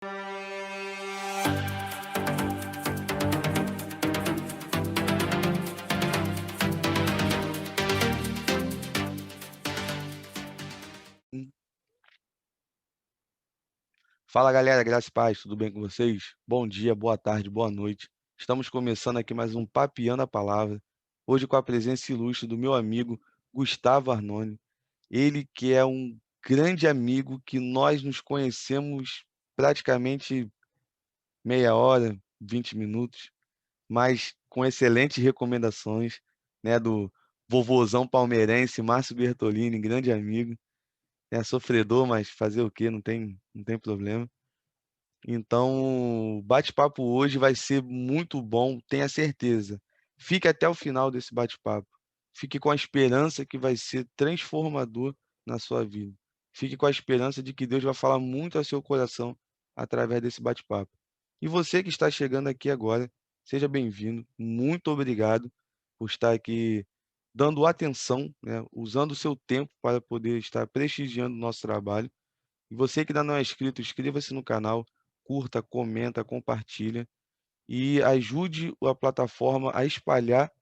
Fala galera, graça e paz, tudo bem com vocês? Bom dia, boa tarde, boa noite. Estamos começando aqui mais um Papeando a Palavra, hoje com a presença ilustre do meu amigo Gustavo Arnone. Ele que é um grande amigo que nós nos conhecemos praticamente meia hora, 20 minutos, mas com excelentes recomendações, né, do vovozão palmeirense Márcio Bertolini, grande amigo, é sofredor, mas fazer o quê? Não tem problema. Então, o bate-papo hoje vai ser muito bom, tenha certeza. Fique até o final desse bate-papo. Fique com a esperança que vai ser transformador na sua vida. Fique com a esperança de que Deus vai falar muito ao seu coração através desse bate-papo. E você que está chegando aqui agora, seja bem-vindo. Muito obrigado por estar aqui dando atenção, né, usando o seu tempo para poder estar prestigiando o nosso trabalho. E você que ainda não é inscrito, inscreva-se no canal, curta, comenta, compartilha e ajude a plataforma a espalhar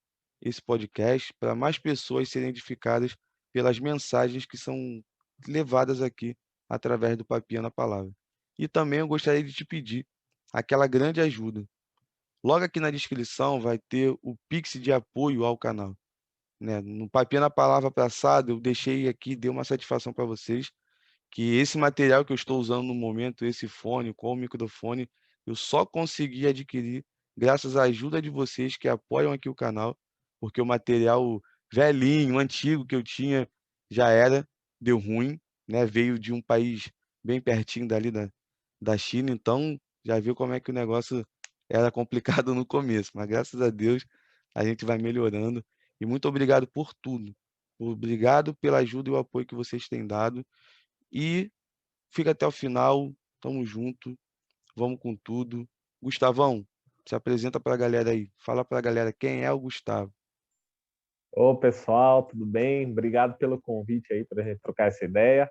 esse podcast para mais pessoas serem edificadas pelas mensagens que são levadas aqui através do Papinha na Palavra. E também eu gostaria de te pedir aquela grande ajuda. Logo aqui na descrição vai ter o Pix de apoio ao canal, né? No Papinha na Palavra passado, eu deixei aqui, dei uma satisfação para vocês que esse material que eu estou usando no momento, esse fone com o microfone, eu só consegui adquirir graças à ajuda de vocês que apoiam aqui o canal, porque o material velhinho, antigo que eu tinha já deu ruim, né? Veio de um país bem pertinho dali da China, então já viu como é que o negócio era complicado no começo, mas graças a Deus a gente vai melhorando. E muito obrigado por tudo. Obrigado pela ajuda e o apoio que vocês têm dado. E fica até o final, tamo junto, vamos com tudo. Gustavão, se apresenta para a galera aí. Fala para a galera quem é o Gustavo. Ô, pessoal, tudo bem? Obrigado pelo convite aí para a gente trocar essa ideia.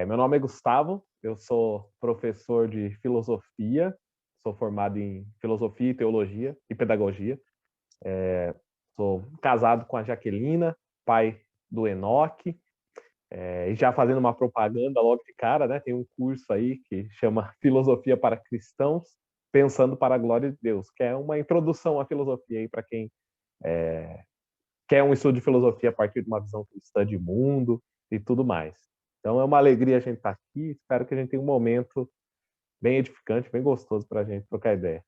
Meu nome é Gustavo, eu sou professor de filosofia, sou formado em filosofia e teologia e pedagogia. Sou casado com a Jaquelina, pai do Enoque, e já fazendo uma propaganda logo de cara, né? Tem um curso aí que chama Filosofia para Cristãos, Pensando para a Glória de Deus, que é uma introdução à filosofia aí para quem quer um estudo de filosofia a partir de uma visão cristã de mundo e tudo mais. Então é uma alegria a gente estar aqui, espero que a gente tenha um momento bem edificante, bem gostoso para a gente trocar ideia.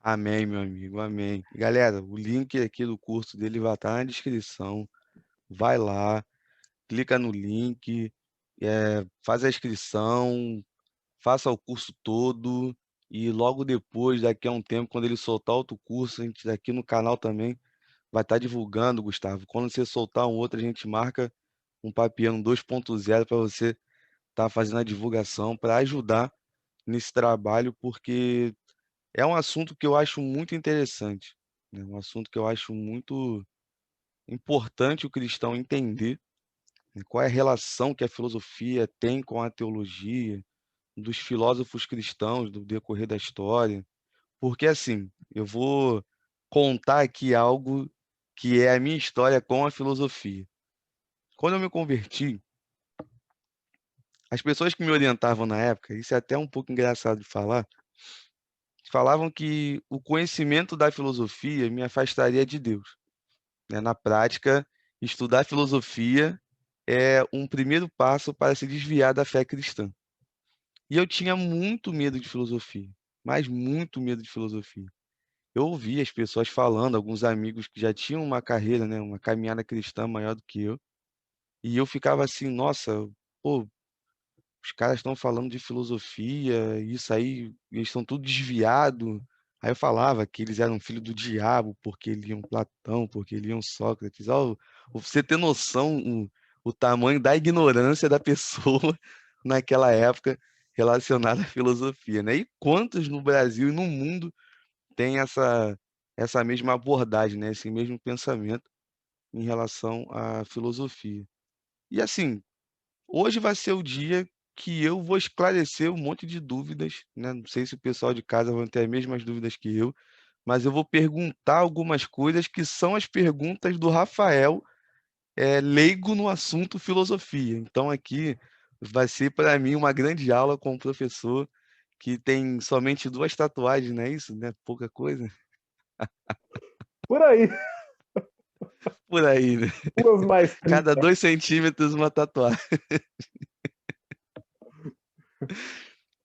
Amém, meu amigo, amém. Galera, o link aqui do curso dele vai estar na descrição. Vai lá, clica no link, faz a inscrição, faça o curso todo e logo depois, daqui a um tempo, quando ele soltar outro curso, a gente aqui no canal também vai estar divulgando, Gustavo. Quando você soltar um outro, a gente marca um Papiano 2.0 para você estar fazendo a divulgação, para ajudar nesse trabalho, porque é um assunto que eu acho muito interessante, né? Um assunto que eu acho muito importante o cristão entender, né? Qual é a relação que a filosofia tem com a teologia, dos filósofos cristãos do decorrer da história. Porque assim, eu vou contar aqui algo que é a minha história com a filosofia. Quando eu me converti, as pessoas que me orientavam na época, isso é até um pouco engraçado de falar, falavam que o conhecimento da filosofia me afastaria de Deus, né? Na prática, estudar filosofia é um primeiro passo para se desviar da fé cristã. E eu tinha muito medo de filosofia, mas muito medo de filosofia. Eu ouvia as pessoas falando, alguns amigos que já tinham uma carreira, né, uma caminhada cristã maior do que eu, e eu ficava assim, nossa, pô, os caras estão falando de filosofia, isso aí, eles estão tudo desviado. Aí eu falava que eles eram filho do diabo, porque liam Platão, porque liam Sócrates. Ó, você ter noção o tamanho da ignorância da pessoa naquela época relacionada à filosofia, né? E quantos no Brasil e no mundo têm essa mesma abordagem, né? Esse mesmo pensamento em relação à filosofia. E assim, hoje vai ser o dia que eu vou esclarecer um monte de dúvidas, né? Não sei se o pessoal de casa vai ter as mesmas dúvidas que eu, mas eu vou perguntar algumas coisas que são as perguntas do Rafael, leigo no assunto filosofia. Então aqui vai ser para mim uma grande aula com o professor que tem somente 2 tatuagens, não é isso? Não é pouca coisa? Por aí, Por aí, né? 2 mais Cada 30. 2 centímetros uma tatuagem.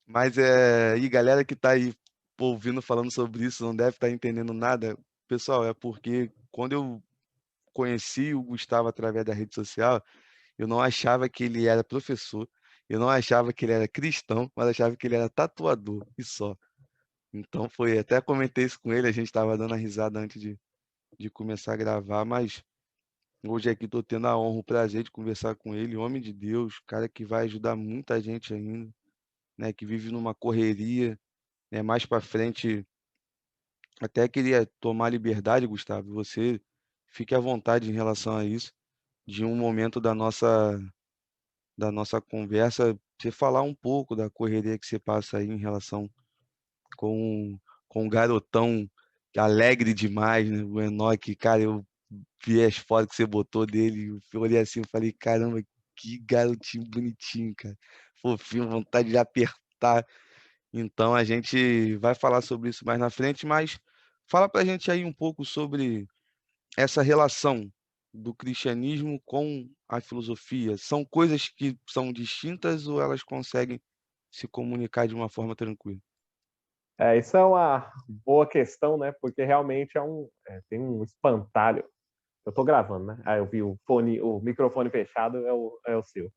Mas e galera que tá aí ouvindo falando sobre isso, não deve estar entendendo nada. Pessoal, é porque quando eu conheci o Gustavo através da rede social, eu não achava que ele era professor, eu não achava que ele era cristão, mas achava que ele era tatuador e só. Então foi, até comentei isso com ele, a gente estava dando a risada antes de começar a gravar, mas hoje aqui estou tendo a honra, o prazer de conversar com ele, homem de Deus, cara que vai ajudar muita gente ainda, né, que vive numa correria, né, mais para frente. Até queria tomar liberdade, Gustavo, você fique à vontade em relação a isso, de um momento da nossa conversa, você falar um pouco da correria que você passa aí em relação com o garotão alegre demais, né? O Enoque, cara, eu vi as fotos que você botou dele, eu olhei assim e falei, caramba, que garotinho bonitinho, cara. Fofinho, vontade de apertar. Então a gente vai falar sobre isso mais na frente, mas fala pra gente aí um pouco sobre essa relação do cristianismo com a filosofia. São coisas que são distintas ou elas conseguem se comunicar de uma forma tranquila? Isso é uma boa questão, né? Porque realmente tem um espantalho. Eu estou gravando, né? Eu vi o microfone fechado, é o seu.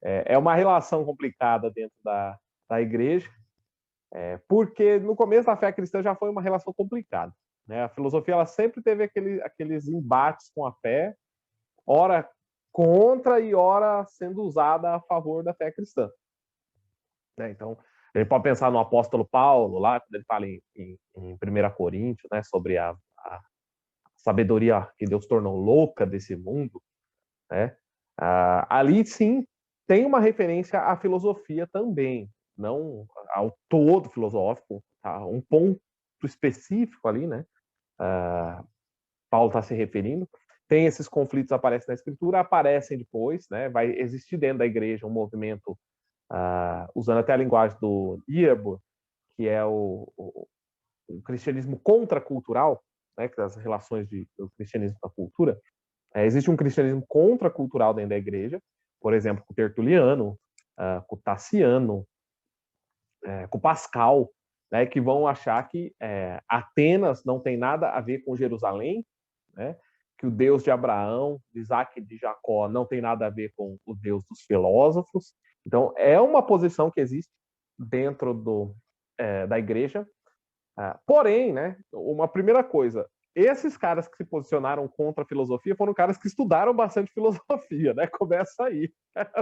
É uma relação complicada dentro da igreja, porque no começo da fé cristã já foi uma relação complicada, né? A filosofia ela sempre teve aqueles embates com a fé, ora contra e ora sendo usada a favor da fé cristã, né? Então, a gente pode pensar no apóstolo Paulo, lá, quando ele fala em 1 Coríntios, né, sobre a sabedoria que Deus tornou louca desse mundo, né? Ali, sim, tem uma referência à filosofia também, não ao todo filosófico, a um ponto específico ali, né? Paulo está se referindo. Tem esses conflitos aparecem na escritura, aparecem depois, né? Vai existir dentro da igreja um movimento, usando até a linguagem do Niebuhr, que é o cristianismo contracultural, né? Que das relações do cristianismo com a cultura. Existe um cristianismo contracultural dentro da igreja, por exemplo, com o Tertuliano, com o Tassiano, com o Pascal, né, que vão achar que Atenas não tem nada a ver com Jerusalém, né, que o Deus de Abraão, de Isaac e de Jacó não tem nada a ver com o Deus dos filósofos. Então, é uma posição que existe dentro da igreja. Porém, né, uma primeira coisa, esses caras que se posicionaram contra a filosofia foram caras que estudaram bastante filosofia, né? Começa aí.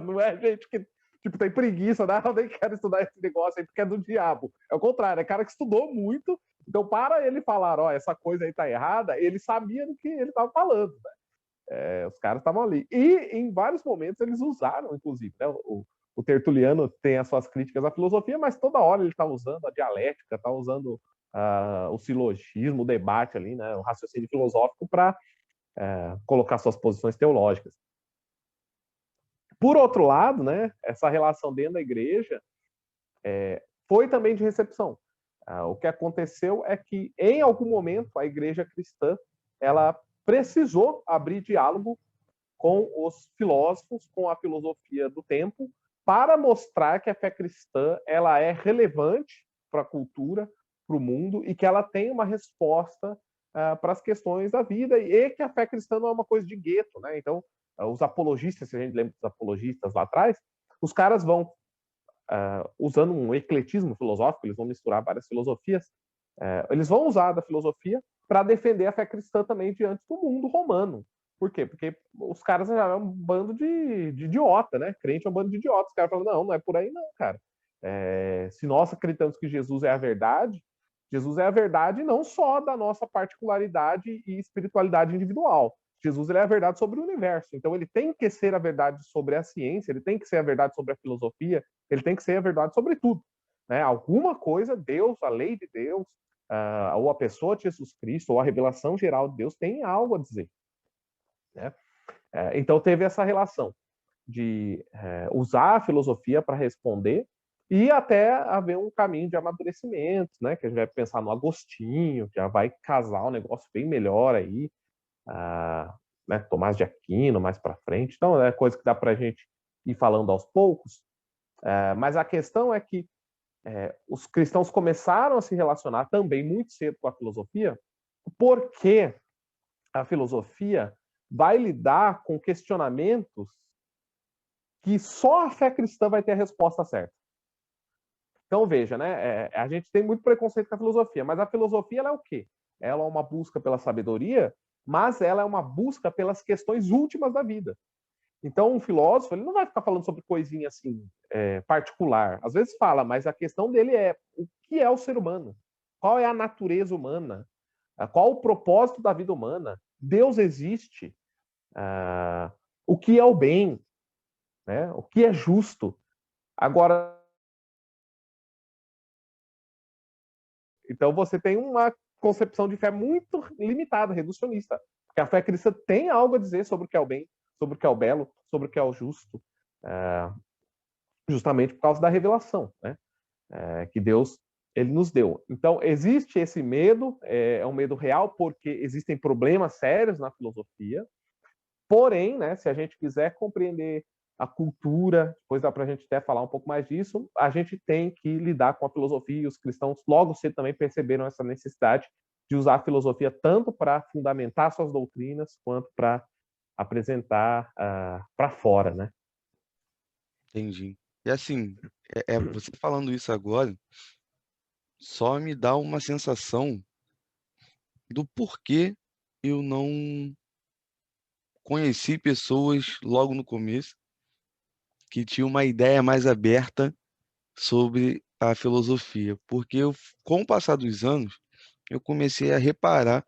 Não é gente que tipo, tem preguiça, né? Eu nem quero estudar esse negócio aí porque é do diabo. É o contrário, é cara que estudou muito. Então, para ele falar, ó, essa coisa aí tá errada, ele sabia do que ele estava falando, né? Os caras estavam ali. E em vários momentos eles usaram, inclusive, né? O Tertuliano tem as suas críticas à filosofia, mas toda hora ele está usando a dialética, está usando o silogismo, o debate ali, né? O raciocínio filosófico para colocar suas posições teológicas. Por outro lado, né, essa relação dentro da igreja foi também de recepção. O que aconteceu é que, em algum momento, a igreja cristã ela precisou abrir diálogo com os filósofos, com a filosofia do tempo, para mostrar que a fé cristã ela é relevante para a cultura, para o mundo, e que ela tem uma resposta para as questões da vida, e que a fé cristã não é uma coisa de gueto, né? Então, os apologistas, se a gente lembra dos apologistas lá atrás, os caras vão, usando um ecletismo filosófico, eles vão misturar várias filosofias, eles vão usar da filosofia para defender a fé cristã também diante do mundo romano. Por quê? Porque os caras já é um bando de idiota, né? Crente é um bando de idiotas. Os caras falam, não é por aí não, cara. Se nós acreditamos que Jesus é a verdade não só da nossa particularidade e espiritualidade individual. Jesus ele é a verdade sobre o universo. Então ele tem que ser a verdade sobre a ciência, ele tem que ser a verdade sobre a filosofia, ele tem que ser a verdade sobre tudo. Né? Alguma coisa, Deus, a lei de Deus, ou a pessoa de Jesus Cristo, ou a revelação geral de Deus tem algo a dizer. Né? Então teve essa relação de usar a filosofia para responder e até haver um caminho de amadurecimento, né? Que a gente vai pensar no Agostinho, já vai casar um negócio bem melhor aí, né? Tomás de Aquino mais para frente. Então é coisa que dá para a gente ir falando aos poucos. Mas a questão é que os cristãos começaram a se relacionar também muito cedo com a filosofia, porque a filosofia vai lidar com questionamentos que só a fé cristã vai ter a resposta certa. Então, veja, né? A gente tem muito preconceito com a filosofia, mas a filosofia ela é o quê? Ela é uma busca pela sabedoria, mas ela é uma busca pelas questões últimas da vida. Então, um filósofo ele não vai ficar falando sobre coisinha assim particular. Às vezes fala, mas a questão dele é o que é o ser humano? Qual é a natureza humana? Qual o propósito da vida humana? Deus existe? O que é o bem? Né? O que é justo? Agora, então você tem uma concepção de fé muito limitada, reducionista. Porque a fé cristã tem algo a dizer sobre o que é o bem, sobre o que é o belo, sobre o que é o justo, justamente por causa da revelação, né? Que Deus ele nos deu. Então existe esse medo, é um medo real porque existem problemas sérios na filosofia. Porém, né, se a gente quiser compreender a cultura, depois dá para a gente até falar um pouco mais disso, a gente tem que lidar com a filosofia e os cristãos logo cedo também perceberam essa necessidade de usar a filosofia tanto para fundamentar suas doutrinas quanto para apresentar para fora, né? Entendi. E assim, você falando isso agora, só me dá uma sensação do porquê eu não conheci pessoas logo no começo que tinham uma ideia mais aberta sobre a filosofia, porque com o passar dos anos, eu comecei a reparar,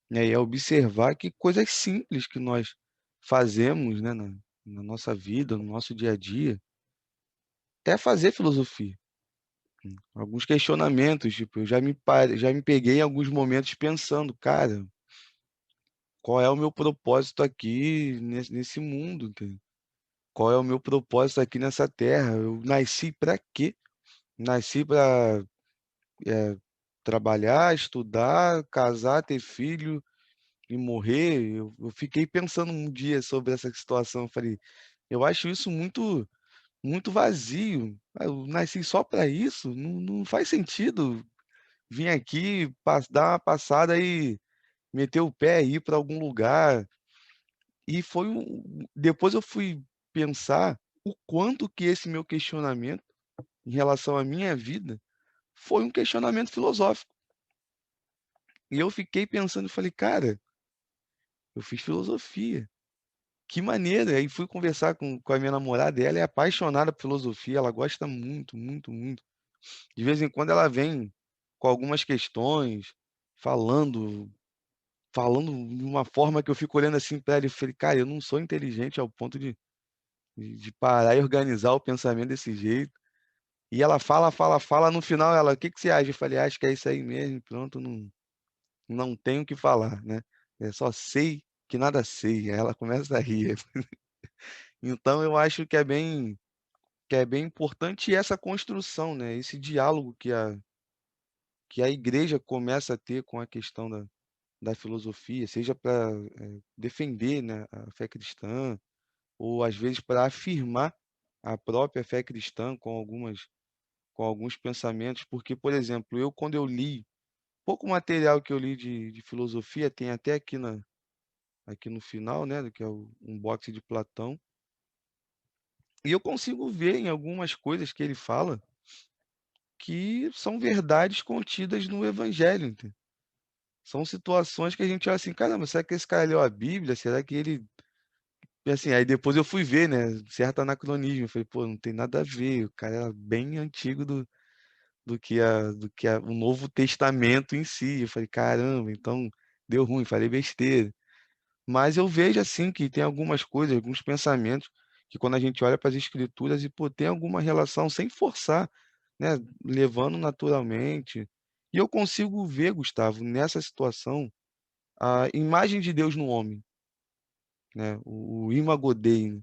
né, e a observar que coisas simples que nós fazemos, né, na nossa vida, no nosso dia a dia, é fazer filosofia. Alguns questionamentos, tipo, já me peguei em alguns momentos pensando, cara, qual é o meu propósito aqui nesse mundo, entendeu? Qual é o meu propósito aqui nessa terra? Eu nasci para quê? Nasci para trabalhar, estudar, casar, ter filho e morrer. Eu fiquei pensando um dia sobre essa situação. Eu falei, eu acho isso muito vazio. Eu nasci só para isso? Não faz sentido vir aqui, dar uma passada e meter o pé e ir para algum lugar. E depois eu fui pensar o quanto que esse meu questionamento em relação à minha vida foi um questionamento filosófico. E eu fiquei pensando e falei, cara, eu fiz filosofia. Que maneiro! Aí fui conversar com a minha namorada, ela é apaixonada por filosofia, ela gosta muito, muito, muito. De vez em quando ela vem com algumas questões, falando, falando de uma forma que eu fico olhando assim para ela e falei, cara, eu não sou inteligente ao ponto de parar e organizar o pensamento desse jeito. E ela fala, fala, fala, no final ela, o que que você acha? Eu falei, acho que é isso aí mesmo, pronto, não tenho o que falar, né? Eu só sei que nada sei. Aí ela começa a rir. Então eu acho que é bem importante essa construção, né? Esse diálogo que a igreja começa a ter com a questão da filosofia, seja para defender, né, a fé cristã, ou às vezes para afirmar a própria fé cristã com alguns pensamentos, porque, por exemplo, eu quando eu li pouco material que eu li de filosofia, tem até aqui no final, né, que é o Unboxing de Platão, e eu consigo ver em algumas coisas que ele fala que são verdades contidas no Evangelho, entendeu? São situações que a gente olha assim, caramba, será que esse cara leu a Bíblia? Será que ele. E assim, aí depois eu fui ver, né, certo anacronismo. Eu falei, pô, não tem nada a ver. O cara era bem antigo do que o Novo Testamento em si. Eu falei, caramba, então deu ruim, falei besteira. Mas eu vejo assim que tem algumas coisas, alguns pensamentos que quando a gente olha para as escrituras e pô, tem alguma relação sem forçar, né, levando naturalmente. E eu consigo ver, Gustavo, nessa situação, a imagem de Deus no homem, né, o Imago Dei, né?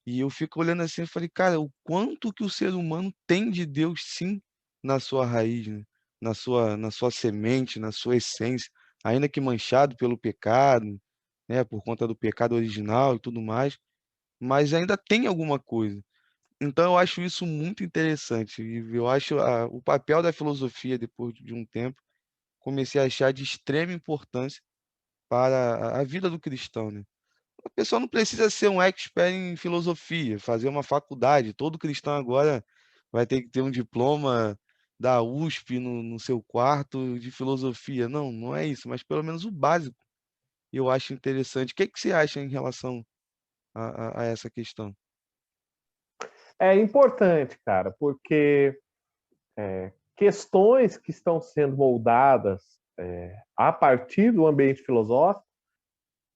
E eu fico olhando assim e falei, cara, o quanto que o ser humano tem de Deus sim na sua raiz, né? Na sua semente, na sua essência, ainda que manchado pelo pecado, né, por conta do pecado original e tudo mais, mas ainda tem alguma coisa. Então eu acho isso muito interessante e eu acho o papel da filosofia depois de um tempo, comecei a achar de extrema importância para a vida do cristão, né? A pessoa não precisa ser um expert em filosofia, fazer uma faculdade. Todo cristão agora vai ter que ter um diploma da USP no seu quarto de filosofia. Não, não é isso, mas pelo menos o básico eu acho interessante. O que que você acha em relação a essa questão? É importante, cara, porque questões que estão sendo moldadas a partir do ambiente filosófico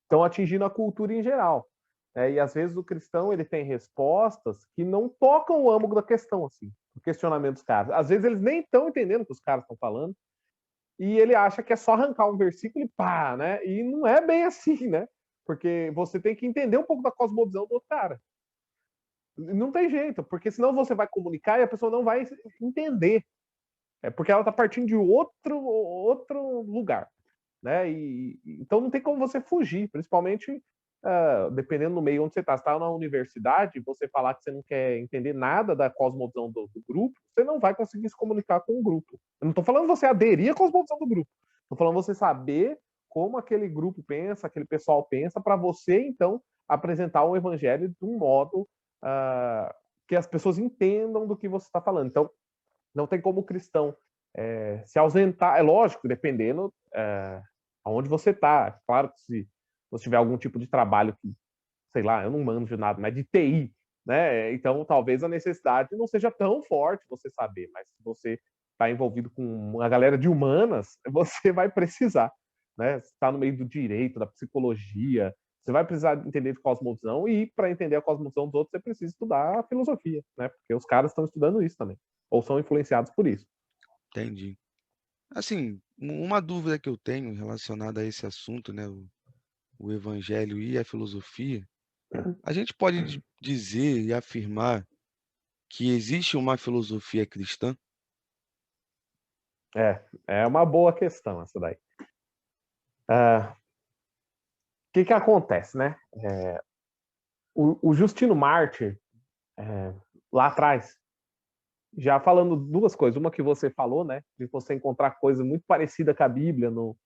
estão atingindo a cultura em geral. E às vezes o cristão ele tem respostas que não tocam o âmago da questão, assim, o questionamento dos caras. Às vezes eles nem estão entendendo o que os caras estão falando e ele acha que é só arrancar um versículo e pá, né? E não é bem assim, né? Porque você tem que entender um pouco da cosmovisão do outro cara. Não tem jeito, porque senão você vai comunicar e a pessoa não vai entender. É porque ela está partindo de outro lugar, né? Então não tem como você fugir, principalmente dependendo do meio onde você está. Se está na universidade, você falar que você não quer entender nada da cosmovisão do grupo, você não vai conseguir se comunicar com o grupo. Eu não estou falando você aderir à cosmovisão do grupo. Estou falando você saber como aquele grupo pensa, aquele pessoal pensa, para você, então, apresentar o evangelho de um modo que as pessoas entendam do que você está falando. Então, não tem como o cristão se ausentar. É lógico, dependendo aonde você está. Claro que se você tiver algum tipo de trabalho que, sei lá, eu não manjo nada, mas de TI, né? Então, talvez a necessidade não seja tão forte você saber, mas se você está envolvido com uma galera de humanas, você vai precisar, né? Você está no meio do direito, da psicologia, você vai precisar entender de cosmovisão e para entender a cosmovisão dos outros você precisa estudar a filosofia, né? Porque os caras estão estudando isso também, ou são influenciados por isso. Entendi. Assim, uma dúvida que eu tenho relacionada a esse assunto, né, o evangelho e a filosofia, a gente pode dizer e afirmar que existe uma filosofia cristã? É uma boa questão essa daí. O que acontece, né? O Justino Mártir, lá atrás, já falando duas coisas. Uma que você falou, né? De você encontrar coisa muito parecida com a Bíblia no,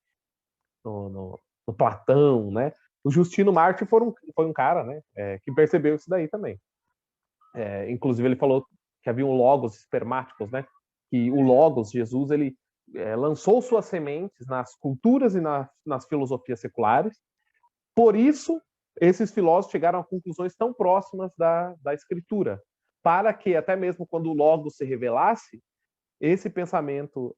no, no Platão, né? O Justino Mártir foi um cara, né? Que percebeu isso daí também. Inclusive, ele falou que havia um logos espermáticos, né? Que o logos, Jesus, ele lançou suas sementes nas culturas e nas filosofias seculares. Por isso, esses filósofos chegaram a conclusões tão próximas da escritura, para que até mesmo quando o logos se revelasse, esse pensamento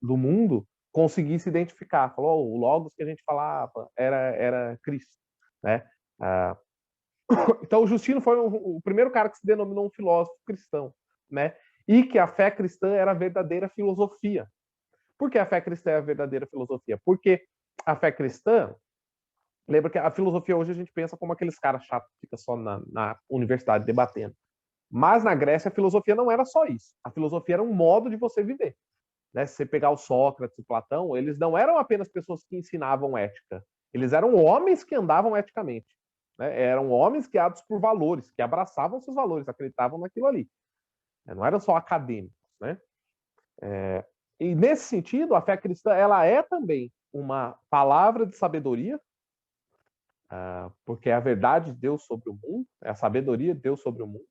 do mundo conseguisse identificar. Falou, o logos que a gente falava era Cristo, né? Então, o Justino foi o primeiro cara que se denominou um filósofo cristão, né? E que a fé cristã era a verdadeira filosofia. Por que a fé cristã é a verdadeira filosofia? Porque a fé cristã, lembra que a filosofia hoje a gente pensa como aqueles caras chatos que ficam só na universidade debatendo. Mas na Grécia a filosofia não era só isso. A filosofia era um modo de você viver. Né? Se você pegar o Sócrates e o Platão, eles não eram apenas pessoas que ensinavam ética. Eles eram homens que andavam eticamente. Né? Eram homens guiados por valores, que abraçavam seus valores, acreditavam naquilo ali. Não eram só acadêmicos. Né? E nesse sentido, a fé cristã ela é também uma palavra de sabedoria, porque é a verdade de Deus sobre o mundo, é a sabedoria de Deus sobre o mundo,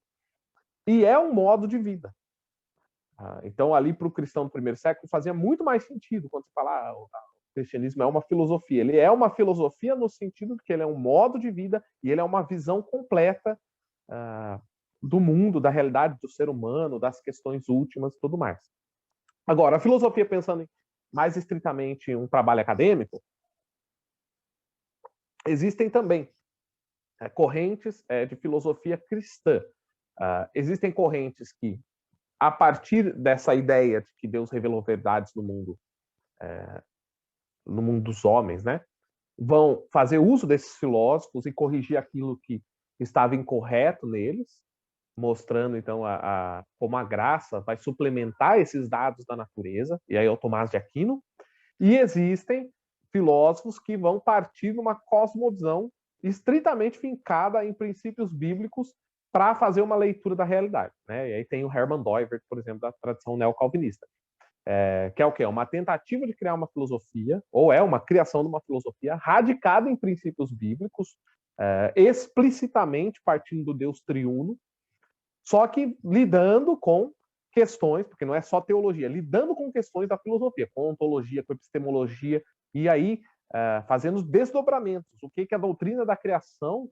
e é um modo de vida. Então, ali para o cristão do primeiro século, fazia muito mais sentido quando se fala o cristianismo é uma filosofia. Ele é uma filosofia no sentido de que ele é um modo de vida e ele é uma visão completa do mundo, da realidade do ser humano, das questões últimas e tudo mais. Agora, a filosofia, pensando mais estritamente em um trabalho acadêmico, Existem também correntes de filosofia cristã. Existem correntes que, a partir dessa ideia de que Deus revelou verdades no mundo dos homens, né, vão fazer uso desses filósofos e corrigir aquilo que estava incorreto neles, mostrando então como a graça vai suplementar esses dados da natureza, e aí é o Tomás de Aquino. E existem filósofos que vão partir de uma cosmovisão estritamente fincada em princípios bíblicos para fazer uma leitura da realidade, né? E aí tem o Hermann Doivert, por exemplo, da tradição neocalvinista, que é o quê? Uma tentativa de criar uma filosofia, ou é uma criação de uma filosofia radicada em princípios bíblicos, explicitamente partindo do Deus triuno, só que lidando com questões, porque não é só teologia, lidando com questões da filosofia, com ontologia, com epistemologia, e aí fazendo os desdobramentos. O que a doutrina da criação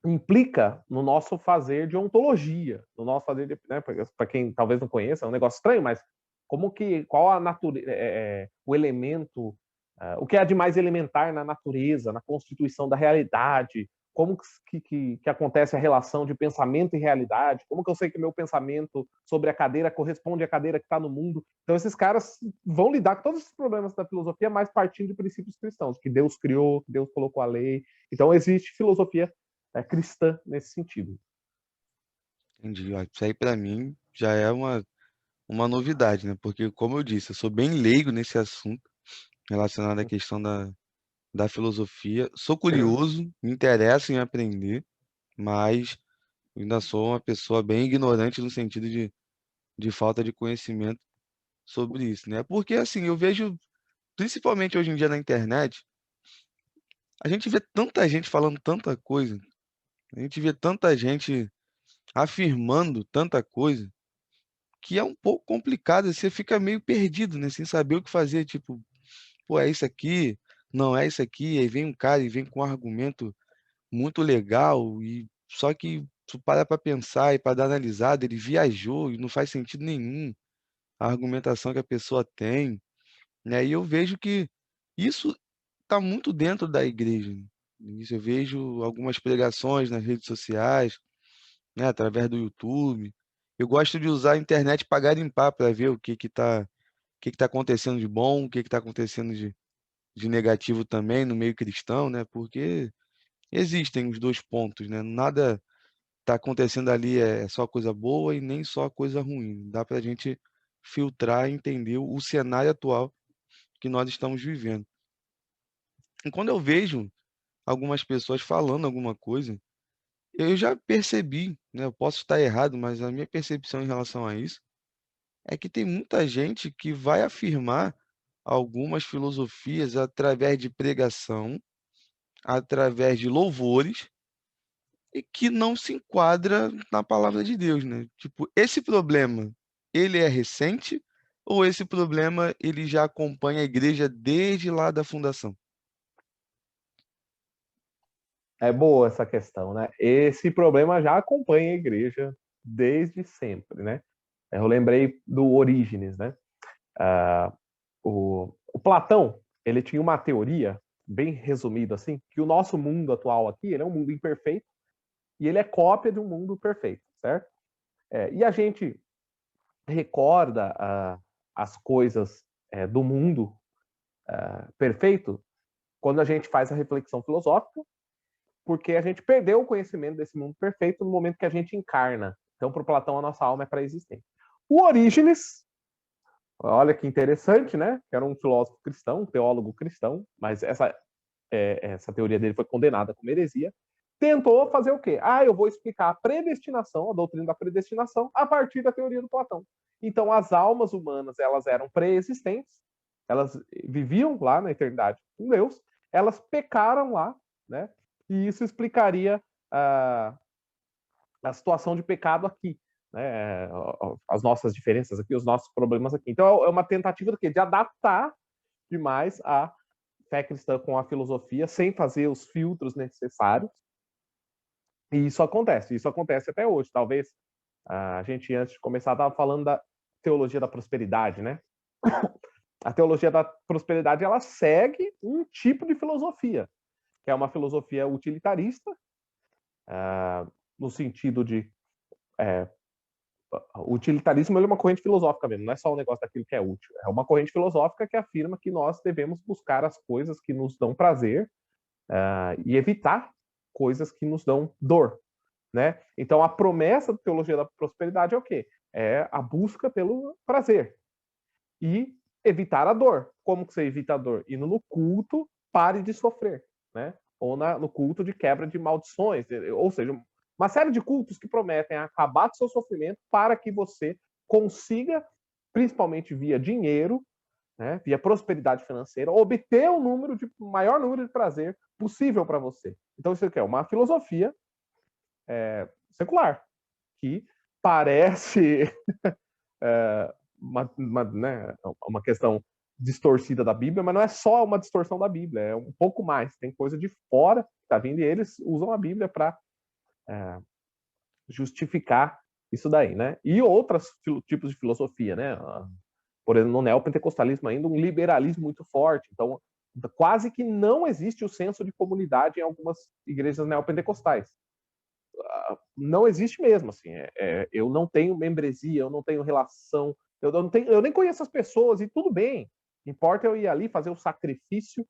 implica no nosso fazer de ontologia, no nosso fazer de, né, para quem talvez não conheça, é um negócio estranho, mas qual a natureza, o elemento, o que há de mais elementar na natureza, na constituição da realidade, como que acontece a relação de pensamento e realidade, como que eu sei que meu pensamento sobre a cadeira corresponde à cadeira que está no mundo. Então esses caras vão lidar com todos esses problemas da filosofia, mas partindo de princípios cristãos, que Deus criou, que Deus colocou a lei. Então existe filosofia cristã nesse sentido. Entendi. Ó, isso aí para mim já é uma novidade, né? Porque, como eu disse, eu sou bem leigo nesse assunto relacionado à questão da filosofia. Sou curioso, me interesso em aprender, mas ainda sou uma pessoa bem ignorante no sentido de falta de conhecimento sobre isso, né? Porque, assim, eu vejo, principalmente hoje em dia na internet, a gente vê tanta gente falando tanta coisa, a gente vê tanta gente afirmando tanta coisa, que é um pouco complicado, você fica meio perdido, né? Sem saber o que fazer, tipo, pô, é isso aqui, não é isso aqui, aí vem um cara e vem com um argumento muito legal, e só que tu para pensar e para dar analisada, ele viajou e não faz sentido nenhum a argumentação que a pessoa tem, né? E eu vejo que isso está muito dentro da igreja, né? Isso eu vejo algumas pregações nas redes sociais, né, através do YouTube. Eu gosto de usar a internet para garimpar, para ver o que tá acontecendo de bom, o que está acontecendo de negativo também no meio cristão, né? Porque existem os dois pontos, né? Nada está acontecendo ali é só coisa boa e nem só coisa ruim. Dá para a gente filtrar e entender o cenário atual que nós estamos vivendo. E quando eu vejo algumas pessoas falando alguma coisa, eu já percebi, né? Eu posso estar errado, mas a minha percepção em relação a isso é que tem muita gente que vai afirmar algumas filosofias através de pregação, através de louvores, e que não se enquadra na palavra de Deus, né? Tipo, esse problema, ele é recente ou esse problema ele já acompanha a igreja desde lá da fundação? É boa essa questão, né? Esse problema já acompanha a igreja desde sempre, né? Eu lembrei do Orígenes, né? O Platão, ele tinha uma teoria, bem resumido assim, que o nosso mundo atual aqui, ele é um mundo imperfeito e ele é cópia de um mundo perfeito, certo? E a gente recorda as coisas do mundo perfeito quando a gente faz a reflexão filosófica, porque a gente perdeu o conhecimento desse mundo perfeito no momento que a gente encarna. Então, para o Platão, a nossa alma é pré-existente. O Orígenes, olha que interessante, né? Que era um filósofo cristão, um teólogo cristão, mas essa teoria dele foi condenada como heresia. Tentou fazer o quê? Eu vou explicar a predestinação, a doutrina da predestinação, a partir da teoria do Platão. Então, as almas humanas, elas eram pré-existentes, elas viviam lá na eternidade com Deus, elas pecaram lá, né? E isso explicaria a situação de pecado aqui, né? As nossas diferenças aqui, os nossos problemas aqui. Então, é uma tentativa do quê? De adaptar demais a fé cristã com a filosofia, sem fazer os filtros necessários. E isso acontece até hoje. Talvez a gente, antes de começar, estava falando da teologia da prosperidade, né? A teologia da prosperidade, ela segue um tipo de filosofia. que é uma filosofia utilitarista, no sentido de o utilitarismo é uma corrente filosófica mesmo, não é só o negócio daquilo que é útil. É uma corrente filosófica que afirma que nós devemos buscar as coisas que nos dão prazer e evitar coisas que nos dão dor, né? Então, a promessa da teologia da prosperidade é o quê? É a busca pelo prazer e evitar a dor. Como que você evita a dor? Indo no culto, pare de sofrer, né? Ou no culto de quebra de maldições, ou seja, uma série de cultos que prometem acabar com seu sofrimento para que você consiga, principalmente via dinheiro, né, via prosperidade financeira, obter o maior número de prazer possível para você. Então, isso aqui é uma filosofia secular, que parece uma questão distorcida da Bíblia, mas não é só uma distorção da Bíblia, é um pouco mais. Tem coisa de fora que está vindo e eles usam a Bíblia para justificar isso daí, né? E outros tipos de filosofia, né? Por exemplo, no neopentecostalismo ainda, um liberalismo muito forte. Então, quase que não existe o senso de comunidade em algumas igrejas neopentecostais. Não existe mesmo, assim. Eu não tenho membresia, eu não tenho relação, eu nem conheço as pessoas e tudo bem. Importa eu ir ali fazer o sacrifício,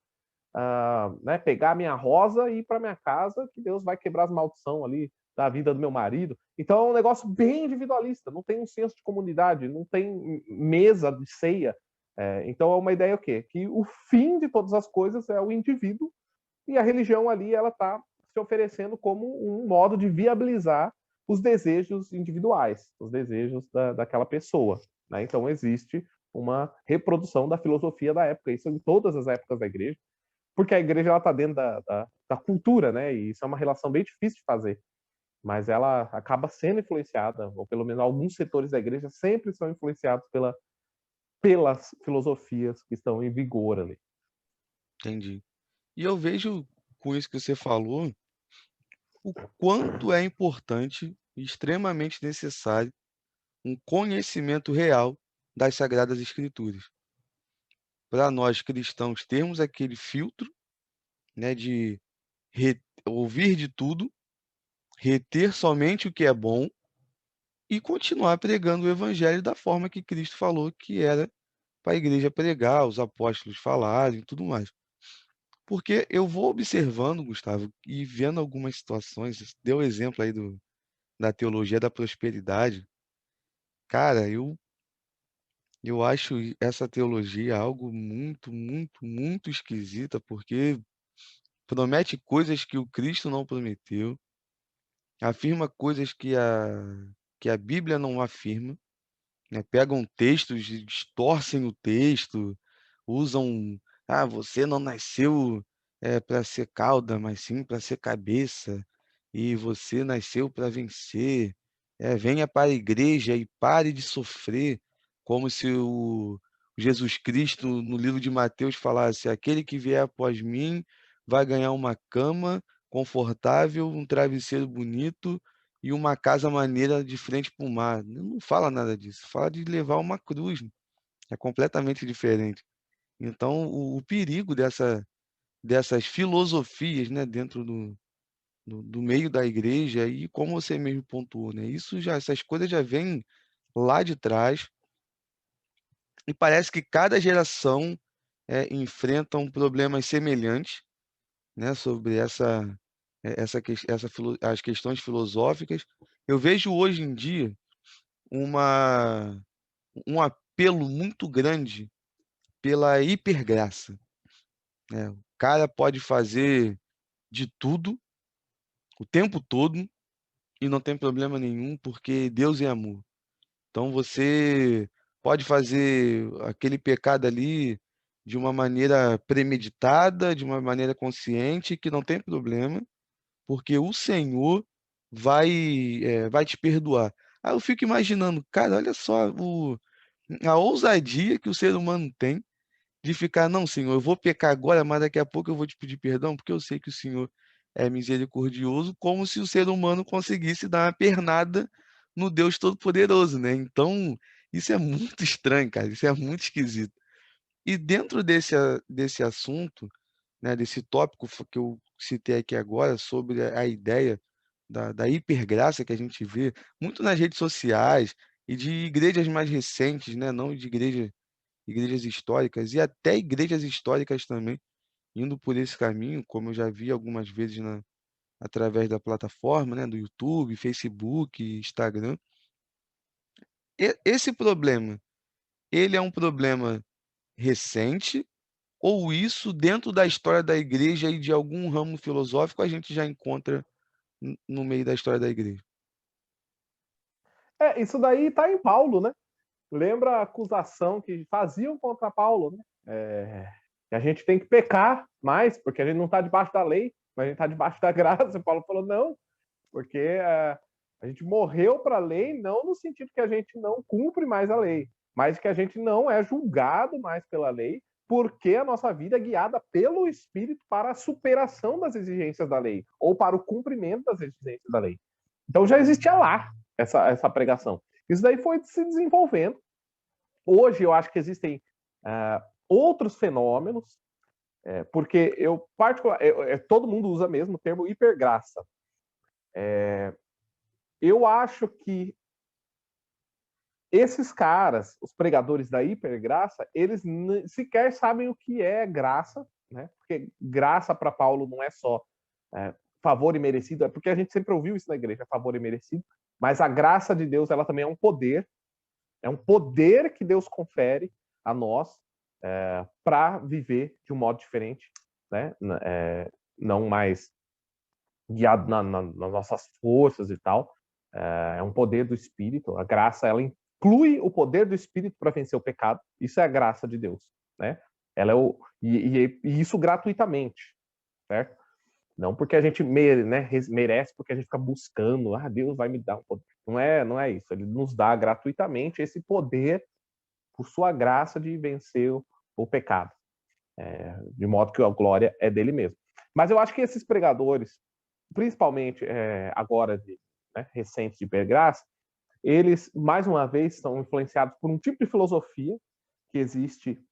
né, pegar a minha rosa e ir para minha casa, que Deus vai quebrar as maldições ali da vida do meu marido. Então é um negócio bem individualista, não tem um senso de comunidade, não tem mesa de ceia. Então é uma ideia o quê? Que o fim de todas as coisas é o indivíduo e a religião ali ela está se oferecendo como um modo de viabilizar os desejos individuais, os desejos daquela pessoa. Né? Então existe uma reprodução da filosofia da época, isso em todas as épocas da igreja, porque a igreja está dentro da cultura, né? E isso é uma relação bem difícil de fazer. Mas ela acaba sendo influenciada, ou pelo menos alguns setores da igreja sempre são influenciados pelas filosofias que estão em vigor ali. Entendi. E eu vejo com isso que você falou, o quanto é importante e extremamente necessário um conhecimento real das Sagradas Escrituras. Para nós cristãos termos aquele filtro, né, de ouvir de tudo, reter somente o que é bom e continuar pregando o evangelho da forma que Cristo falou que era para a igreja pregar, os apóstolos falarem e tudo mais. Porque eu vou observando, Gustavo, e vendo algumas situações, deu o exemplo aí da teologia da prosperidade. Cara, eu acho essa teologia algo muito, muito, muito esquisita, porque promete coisas que o Cristo não prometeu, afirma coisas que a Bíblia não afirma, né? Pegam textos e distorcem o texto, usam, você não nasceu para ser cauda, mas sim para ser cabeça, e você nasceu para vencer. Venha para a igreja e pare de sofrer, como se o Jesus Cristo, no livro de Mateus, falasse: aquele que vier após mim vai ganhar uma cama confortável, um travesseiro bonito e uma casa maneira de frente para o mar. Não fala nada disso, fala de levar uma cruz, né? É completamente diferente. Então, o perigo dessas filosofias, né, dentro do meio da igreja, e como você mesmo pontuou, né, essas coisas já vêm lá de trás, e parece que cada geração enfrenta problemas semelhantes, né, sobre as questões filosóficas. Eu vejo hoje em dia uma, um apelo muito grande pela hipergraça, né? O cara pode fazer de tudo, o tempo todo, e não tem problema nenhum, porque Deus é amor. Então você pode fazer aquele pecado ali de uma maneira premeditada, de uma maneira consciente, que não tem problema, porque o Senhor vai te perdoar. Aí eu fico imaginando, cara, olha só a ousadia que o ser humano tem de ficar, não, Senhor, eu vou pecar agora, mas daqui a pouco eu vou te pedir perdão, porque eu sei que o Senhor é misericordioso, como se o ser humano conseguisse dar uma pernada no Deus Todo-Poderoso, né? Então, isso é muito estranho, cara, isso é muito esquisito. E dentro desse assunto, né, desse tópico que eu citei aqui agora, sobre a ideia da hipergraça que a gente vê muito nas redes sociais e de igrejas mais recentes, né, não de igrejas históricas, e até igrejas históricas também, indo por esse caminho, como eu já vi algumas vezes através da plataforma, né, do YouTube, Facebook, Instagram. Esse problema, ele é um problema recente, ou isso dentro da história da igreja e de algum ramo filosófico a gente já encontra no meio da história da igreja? Isso daí está em Paulo, né? Lembra a acusação que faziam contra Paulo, né? Que a gente tem que pecar mais, porque a gente não está debaixo da lei, mas a gente está debaixo da graça. E Paulo falou, não, porque a gente morreu para a lei, não no sentido que a gente não cumpre mais a lei, mas que a gente não é julgado mais pela lei, porque a nossa vida é guiada pelo Espírito para a superação das exigências da lei, ou para o cumprimento das exigências da lei. Então já existia lá essa pregação. Isso daí foi se desenvolvendo. Hoje eu acho que existem outros fenômenos, porque todo mundo usa mesmo o termo hipergraça. Eu acho que esses caras, os pregadores da hipergraça, eles sequer sabem o que é graça, né? Porque graça para Paulo não é só favor e merecido, é porque a gente sempre ouviu isso na igreja, favor e merecido, mas a graça de Deus, ela também é um poder que Deus confere a nós para viver de um modo diferente, né? Não mais guiado nas nossas forças e tal. É um poder do Espírito. A graça, ela inclui o poder do Espírito para vencer o pecado. Isso é a graça de Deus, né? Ela e isso gratuitamente, certo? Não porque a gente merece, porque a gente fica buscando, Deus vai me dar um poder. Não é isso. Ele nos dá gratuitamente esse poder, por sua graça, de vencer o pecado. De modo que a glória é dele mesmo. Mas eu acho que esses pregadores, principalmente agora recentes de hipergraça, eles, mais uma vez, são influenciados por um tipo de filosofia que existe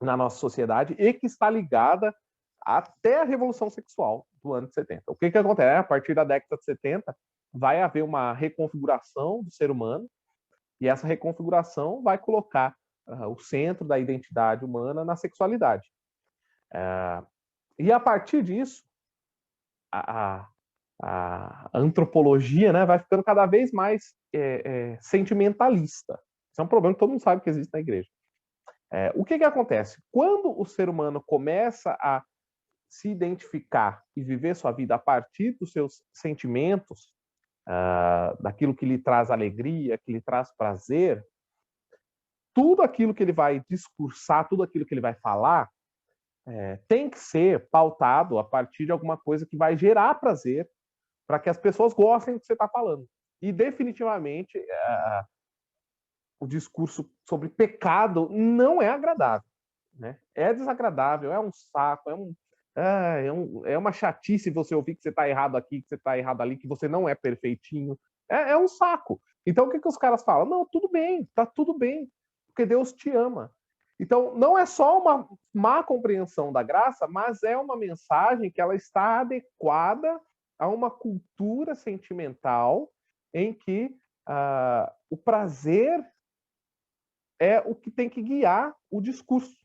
na nossa sociedade e que está ligada até a Revolução Sexual do ano de 70. O que acontece? A partir da década de 70, vai haver uma reconfiguração do ser humano, e essa reconfiguração vai colocar o centro da identidade humana na sexualidade. E a partir disso, a antropologia, né, vai ficando cada vez mais sentimentalista. Isso é um problema que todo mundo sabe que existe na igreja. O que acontece? Quando o ser humano começa a se identificar e viver sua vida a partir dos seus sentimentos, daquilo que lhe traz alegria, que lhe traz prazer, tudo aquilo que ele vai discursar, tudo aquilo que ele vai falar, tem que ser pautado a partir de alguma coisa que vai gerar prazer, para que as pessoas gostem do que você está falando. E definitivamente o discurso sobre pecado não é agradável, né? É desagradável, é um saco, é uma chatice você ouvir que você está errado aqui, que você está errado ali, que você não é perfeitinho. É um saco. Então o que os caras falam? Não, tudo bem, tá tudo bem, porque Deus te ama. Então não é só uma má compreensão da graça, mas é uma mensagem que ela está adequada a uma cultura sentimental em que o prazer é o que tem que guiar o discurso,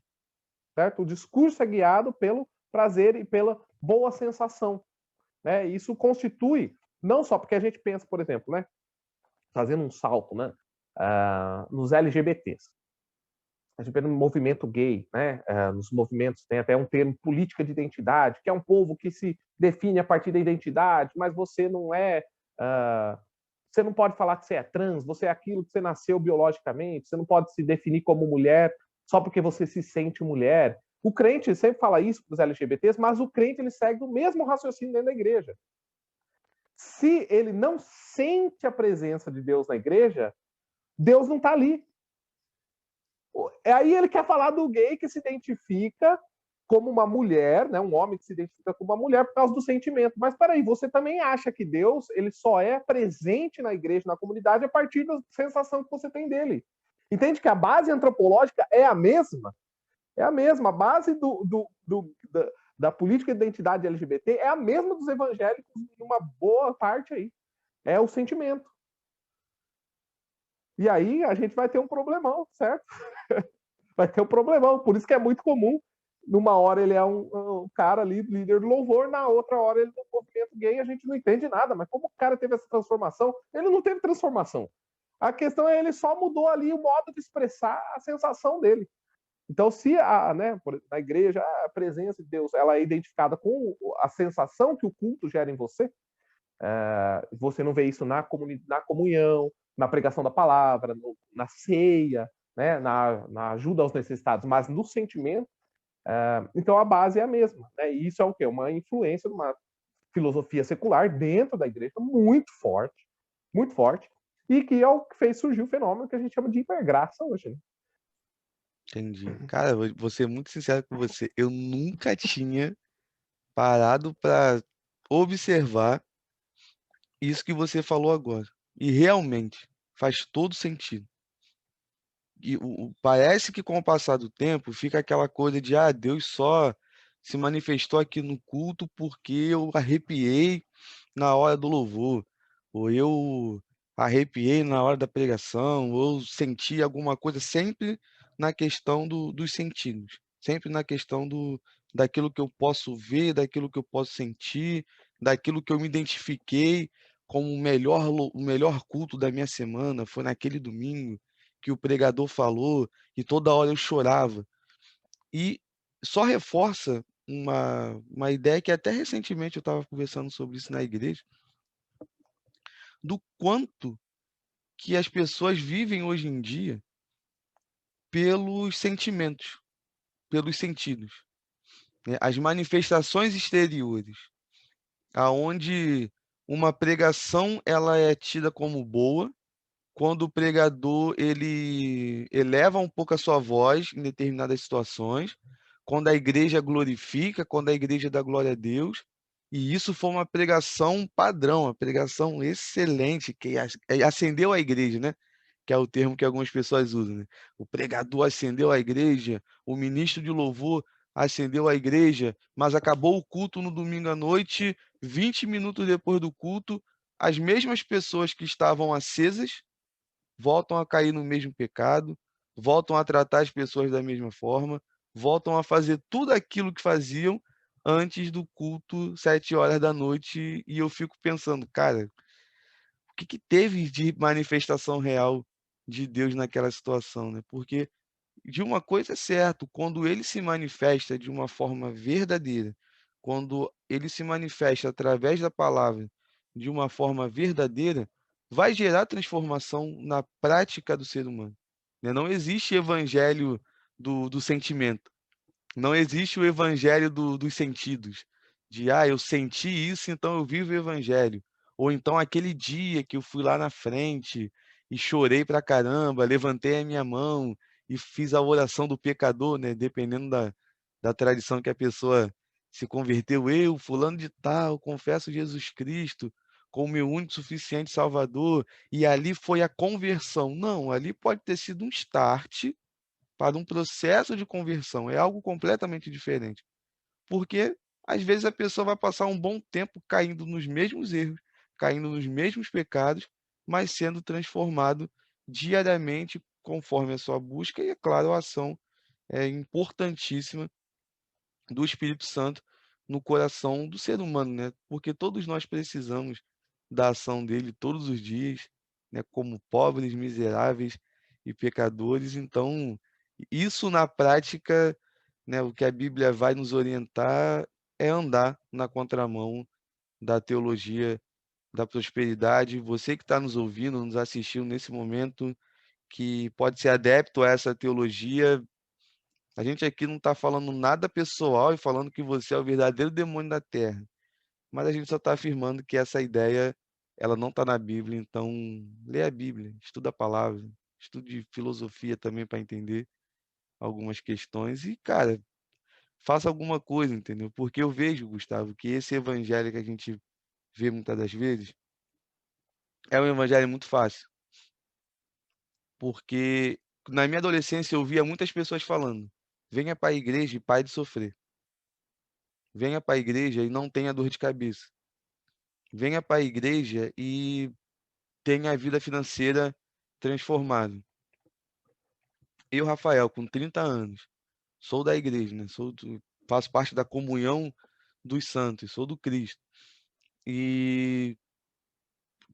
certo? O discurso é guiado pelo prazer e pela boa sensação, né? Isso constitui, não só porque a gente pensa, por exemplo, né, fazendo um salto, né, nos LGBTs. A gente vê no movimento gay, né, nos movimentos tem até um termo política de identidade, que é um povo que se define a partir da identidade, mas você não você não pode falar que você é trans, você é aquilo que você nasceu biologicamente, você não pode se definir como mulher só porque você se sente mulher. O crente sempre fala isso para os LGBTs, mas o crente ele segue o mesmo raciocínio dentro da igreja. Se ele não sente a presença de Deus na igreja, Deus não está ali. Aí ele quer falar do gay que se identifica como uma mulher, né, um homem que se identifica como uma mulher por causa do sentimento. Mas peraí, você também acha que Deus ele só é presente na igreja, na comunidade, a partir da sensação que você tem dele. Entende que a base antropológica é a mesma? É a mesma. A base da política de identidade LGBT é a mesma dos evangélicos em uma boa parte aí. É o sentimento. E aí a gente vai ter um problemão, certo? Vai ter um problemão. Por isso que é muito comum. Numa hora ele é um cara ali, líder do louvor, na outra hora ele é um movimento gay, a gente não entende nada. Mas como o cara teve essa transformação? Ele não teve transformação. A questão é ele só mudou ali o modo de expressar a sensação dele. Então, se na igreja a presença de Deus ela é identificada com a sensação que o culto gera em você, você não vê isso na comunhão, na pregação da palavra, na ceia, né, na ajuda aos necessitados, mas no sentimento, então a base é a mesma. Né? E isso é o quê? Uma influência de uma filosofia secular dentro da igreja muito forte, e que é o que fez surgir o fenômeno que a gente chama de hipergraça hoje. Né? Entendi. Cara, vou ser muito sincero com você. Eu nunca tinha parado para observar isso que você falou agora. E realmente faz todo sentido. E parece que com o passar do tempo fica aquela coisa de, Deus só se manifestou aqui no culto porque eu arrepiei na hora do louvor, ou eu arrepiei na hora da pregação, ou senti alguma coisa sempre na questão dos sentidos, sempre na questão daquilo que eu posso ver, daquilo que eu posso sentir, daquilo que eu me identifiquei como o melhor culto da minha semana, foi naquele domingo que o pregador falou e toda hora eu chorava. E só reforça uma ideia que até recentemente eu estava conversando sobre isso na igreja, do quanto que as pessoas vivem hoje em dia pelos sentimentos, pelos sentidos, né? As manifestações exteriores, aonde uma pregação ela é tida como boa, quando o pregador ele eleva um pouco a sua voz em determinadas situações, quando a igreja glorifica, quando a igreja dá glória a Deus, e isso foi uma pregação padrão, uma pregação excelente, que acendeu a igreja, né? Que é o termo que algumas pessoas usam, né? O pregador acendeu a igreja, o ministro de louvor acendeu a igreja, mas acabou o culto no domingo à noite, 20 minutos depois do culto, as mesmas pessoas que estavam acesas voltam a cair no mesmo pecado, voltam a tratar as pessoas da mesma forma, voltam a fazer tudo aquilo que faziam antes do culto, 7 horas da noite, e eu fico pensando, cara, o que que teve de manifestação real de Deus naquela situação, né? Porque de uma coisa é certo, quando ele se manifesta de uma forma verdadeira, quando ele se manifesta através da palavra de uma forma verdadeira, vai gerar transformação na prática do ser humano, né? Não existe evangelho do sentimento. Não existe o evangelho dos sentidos, de eu senti isso, então eu vivo o evangelho. Ou então aquele dia que eu fui lá na frente e chorei pra caramba, levantei a minha mão e fiz a oração do pecador, né? Dependendo da tradição que a pessoa se converteu, eu, fulano de tal, confesso Jesus Cristo como meu único e suficiente Salvador, e ali foi a conversão. Não, ali pode ter sido um start para um processo de conversão, é algo completamente diferente. Porque às vezes a pessoa vai passar um bom tempo caindo nos mesmos erros, caindo nos mesmos pecados, mas sendo transformado diariamente conforme a sua busca e, é claro, a ação é importantíssima do Espírito Santo no coração do ser humano, né? Porque todos nós precisamos da ação dele todos os dias, né? Como pobres, miseráveis e pecadores. Então, isso na prática, né? O que a Bíblia vai nos orientar é andar na contramão da teologia da prosperidade. Você que está nos ouvindo, nos assistindo nesse momento, que pode ser adepto a essa teologia, a gente aqui não está falando nada pessoal e falando que você é o verdadeiro demônio da terra, mas a gente só está afirmando que essa ideia ela não está na Bíblia. Então, lê a Bíblia, estuda a palavra, estude filosofia também para entender algumas questões e, cara, faça alguma coisa, entendeu? Porque eu vejo, Gustavo, que esse evangelho que a gente vê muitas das vezes é um evangelho muito fácil, porque na minha adolescência eu via muitas pessoas falando: venha para a igreja e pare de sofrer. venha para a igreja e não tenha dor de cabeça. Venha para a igreja e tenha a vida financeira transformada. Eu, Rafael, com 30 anos, sou da igreja, né? Faço parte da comunhão dos santos, sou do Cristo. E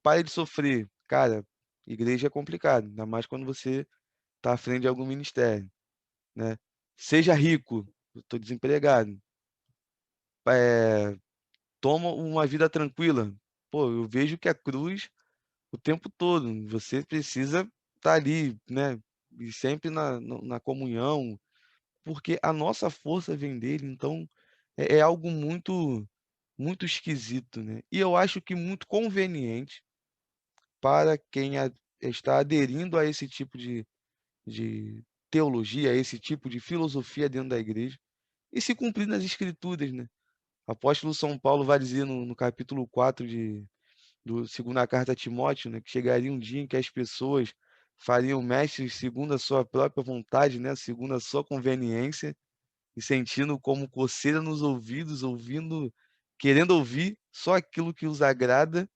pare de sofrer. Cara, igreja é complicado, ainda mais quando você está à frente de algum ministério, né? Seja rico, eu estou desempregado. É, toma uma vida tranquila. Pô, eu vejo que a cruz o tempo todo, você precisa estar ali, né? E sempre na comunhão, porque a nossa força vem dele, então é algo muito esquisito, né? E eu acho que muito conveniente para quem está aderindo a esse tipo de teologia, a esse tipo de filosofia dentro da igreja, e se cumprir nas escrituras, né? O apóstolo São Paulo vai dizer no capítulo 4 do segunda carta a Timóteo, né, que chegaria um dia em que as pessoas fariam mestres segundo a sua própria vontade, né, segundo a sua conveniência, e sentindo como coceira nos ouvidos, querendo ouvir só aquilo que os agrada,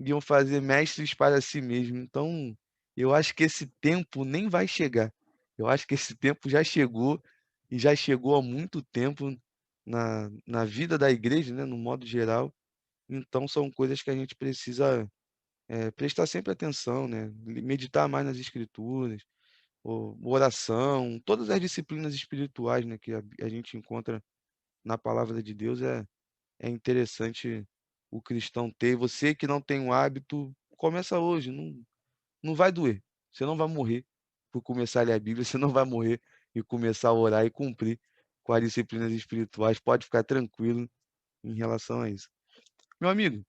iam fazer mestres para si mesmo. Então, eu acho que esse tempo nem vai chegar. Eu acho que esse tempo já chegou e já chegou há muito tempo na vida da igreja, né, no modo geral. Então, são coisas que a gente precisa prestar sempre atenção, né? Meditar mais nas escrituras, oração, todas as disciplinas espirituais, né, que a gente encontra na palavra de Deus é interessante o cristão ter. Você que não tem um hábito, começa hoje, não vai doer. Você não vai morrer por começar a ler a Bíblia, você não vai morrer e começar a orar e cumprir com as disciplinas espirituais. Pode ficar tranquilo em relação a isso. Meu amigo,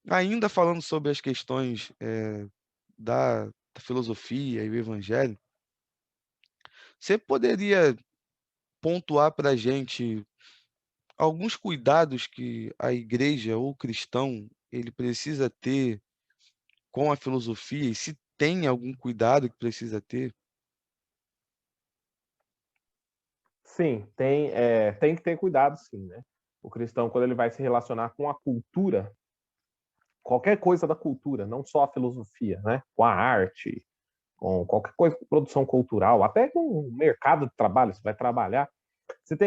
ainda falando sobre as questões da filosofia e o evangelho, você poderia pontuar para a gente alguns cuidados que a igreja ou o cristão ele precisa ter com a filosofia e se tem algum cuidado que precisa ter? Sim, tem que ter cuidado, sim, né? O cristão, quando ele vai se relacionar com a cultura, qualquer coisa da cultura, não só a filosofia, né? Com a arte, com qualquer coisa, com produção cultural, até com o mercado de trabalho, você vai trabalhar, você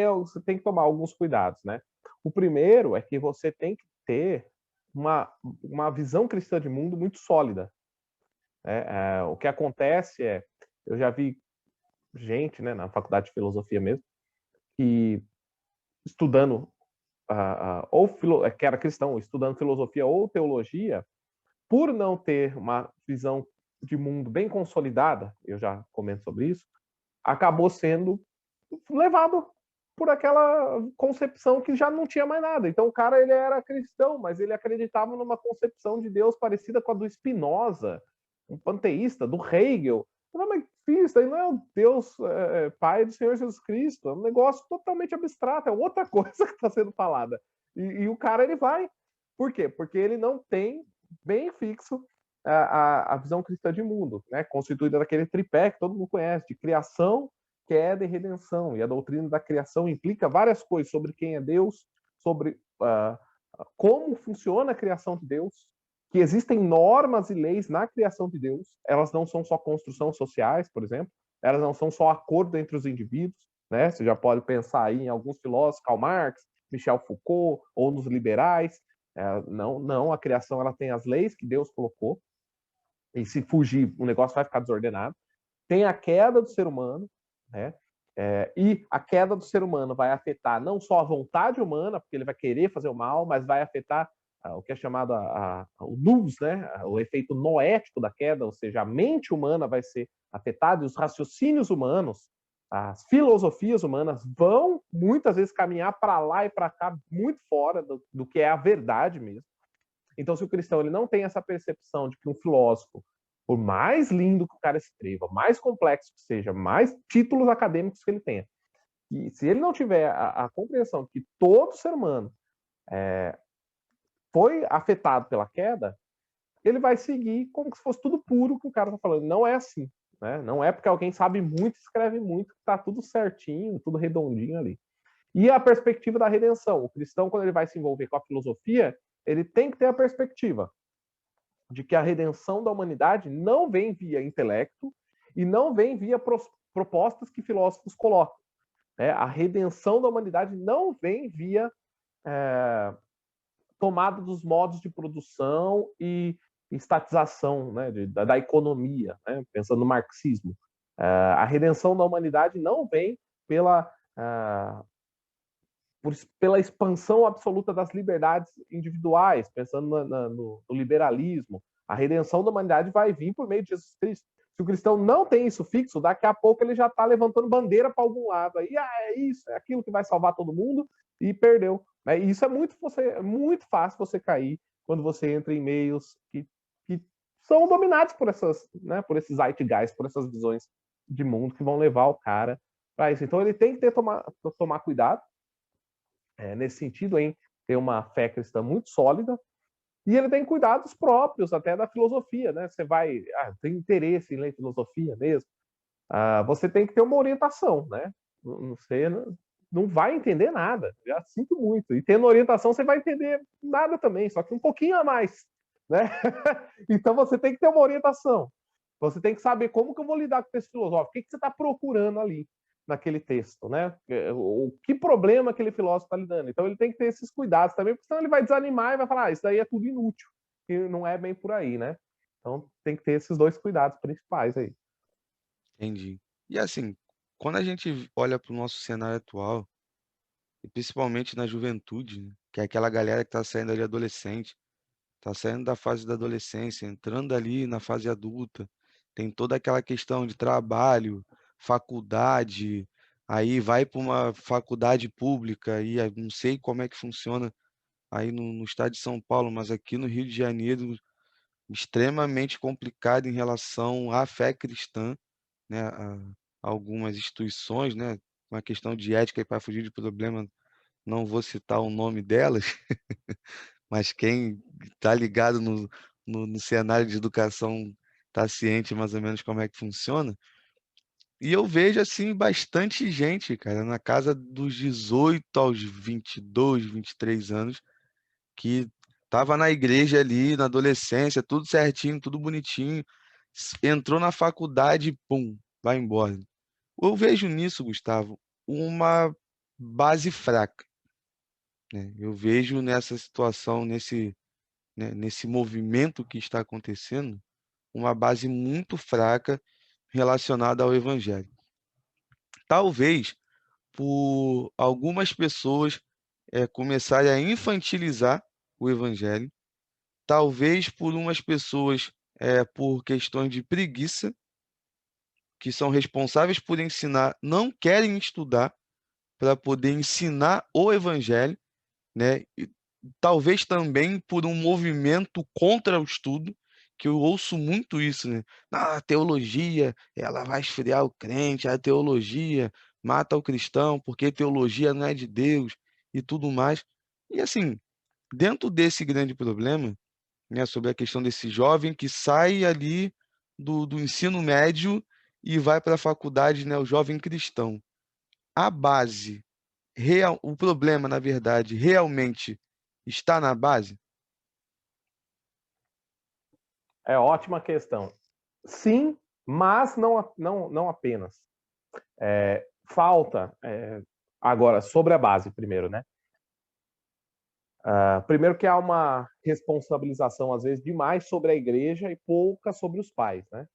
tem que tomar alguns cuidados, né? O primeiro é que você tem que ter uma visão cristã de mundo muito sólida. Né? O que acontece eu já vi gente, né, na faculdade de filosofia mesmo, que estudando que era cristão, estudando filosofia ou teologia, por não ter uma visão de mundo bem consolidada, eu já comento sobre isso, acabou sendo levado por aquela concepção que já não tinha mais nada. Então o cara ele era cristão, mas ele acreditava numa concepção de Deus parecida com a do Spinoza, um panteísta, do Hegel. Não, mas filho, isso aí não é o Deus Pai do Senhor Jesus Cristo, é um negócio totalmente abstrato, é outra coisa que está sendo falada. E o cara ele vai. Por quê? Porque ele não tem bem fixo a visão cristã de mundo, né? Constituída daquele tripé que todo mundo conhece, de criação, queda e redenção. E a doutrina da criação implica várias coisas sobre quem é Deus, sobre como funciona a criação de Deus, que existem normas e leis na criação de Deus. Elas não são só construções sociais, por exemplo, elas não são só acordo entre os indivíduos. Né? Você já pode pensar aí em alguns filósofos, Karl Marx, Michel Foucault, ou nos liberais. Não, a criação ela tem as leis que Deus colocou, e se fugir, o negócio vai ficar desordenado. Tem a queda do ser humano, né? E a queda do ser humano vai afetar não só a vontade humana, porque ele vai querer fazer o mal, mas vai afetar o que é chamado o nous, né? O efeito noético da queda, ou seja, a mente humana vai ser afetada e os raciocínios humanos, as filosofias humanas vão muitas vezes caminhar para lá e para cá, muito fora do que é a verdade mesmo. Então, se o cristão ele não tem essa percepção de que um filósofo, por mais lindo que o cara escreva, mais complexo que seja, mais títulos acadêmicos que ele tenha, e se ele não tiver a compreensão de que todo ser humano foi afetado pela queda, ele vai seguir como se fosse tudo puro que o cara está falando. Não é assim. Né? Não é porque alguém sabe muito, escreve muito, que está tudo certinho, tudo redondinho ali. E a perspectiva da redenção. O cristão, quando ele vai se envolver com a filosofia, ele tem que ter a perspectiva de que a redenção da humanidade não vem via intelecto e não vem via propostas que filósofos colocam. Né? A redenção da humanidade não vem via tomada dos modos de produção e estatização, né, da economia, né, pensando no marxismo. A redenção da humanidade não vem pela expansão absoluta das liberdades individuais, pensando no liberalismo. A redenção da humanidade vai vir por meio de Jesus Cristo. Se o cristão não tem isso fixo, daqui a pouco ele já está levantando bandeira para algum lado. Aí é isso, é aquilo que vai salvar todo mundo e perdeu. Isso é muito fácil você cair quando você entra em meios que são dominados por por esses zeitgeist, por essas visões de mundo que vão levar o cara para isso. Então ele tem que tomar cuidado nesse sentido, em ter uma fé cristã muito sólida, e ele tem cuidados próprios até da filosofia, né? Você vai, tem interesse em ler filosofia mesmo, você tem que ter uma orientação, né? Você não vai entender nada, já sinto muito. E tendo orientação, você vai entender nada também, só que um pouquinho a mais, né? Então você tem que ter uma orientação. Você tem que saber como que eu vou lidar com o texto filosófico, o que você está procurando ali naquele texto, né? O que problema aquele filósofo está lidando. Então ele tem que ter esses cuidados também, porque senão ele vai desanimar e vai falar, isso daí é tudo inútil. E não é bem por aí, né? Então tem que ter esses dois cuidados principais aí. Entendi. E assim, quando a gente olha para o nosso cenário atual, e principalmente na juventude, né, que é aquela galera que está saindo ali adolescente, está saindo da fase da adolescência, entrando ali na fase adulta, tem toda aquela questão de trabalho, faculdade, aí vai para uma faculdade pública, e aí não sei como é que funciona aí no estado de São Paulo, mas aqui no Rio de Janeiro, extremamente complicado em relação à fé cristã, né, a algumas instituições, né, uma questão de ética e para fugir de problema, não vou citar o nome delas, mas quem está ligado no cenário de educação está ciente mais ou menos como é que funciona. E eu vejo, assim, bastante gente, cara, na casa dos 18 aos 22, 23 anos, que estava na igreja ali, na adolescência, tudo certinho, tudo bonitinho, entrou na faculdade, pum, vai embora. Eu vejo nisso, Gustavo, uma base fraca, né? Eu vejo nessa situação, nesse movimento que está acontecendo, uma base muito fraca relacionada ao evangelho. Talvez por algumas pessoas começarem a infantilizar o evangelho, talvez por umas pessoas por questões de preguiça, que são responsáveis por ensinar, não querem estudar para poder ensinar o evangelho, né? E talvez também por um movimento contra o estudo, que eu ouço muito isso, né? Ah, a teologia, ela vai esfriar o crente, a teologia mata o cristão, porque teologia não é de Deus e tudo mais. E assim, dentro desse grande problema, né, sobre a questão desse jovem que sai ali do ensino médio e vai para a faculdade, né, o jovem cristão. A base o problema, na verdade, realmente está na base? É ótima questão. Sim, mas não apenas. Falta, agora, sobre a base primeiro, né? Primeiro que há uma responsabilização, às vezes, demais sobre a igreja e pouca sobre os pais, né?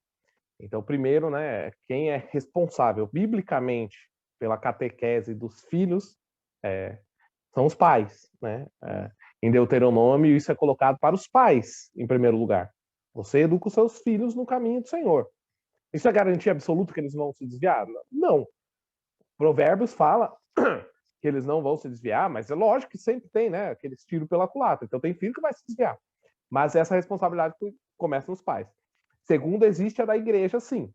Então, primeiro, né, quem é responsável biblicamente pela catequese dos filhos são os pais, né? Em Deuteronômio, isso é colocado para os pais, em primeiro lugar. Você educa os seus filhos no caminho do Senhor. Isso é garantia absoluta que eles vão se desviar? Não. Provérbios fala que eles não vão se desviar, mas é lógico que sempre tem, né? Aqueles tiros pela culatra. Então tem filho que vai se desviar. Mas essa responsabilidade começa nos pais. Segundo, existe a da igreja, sim.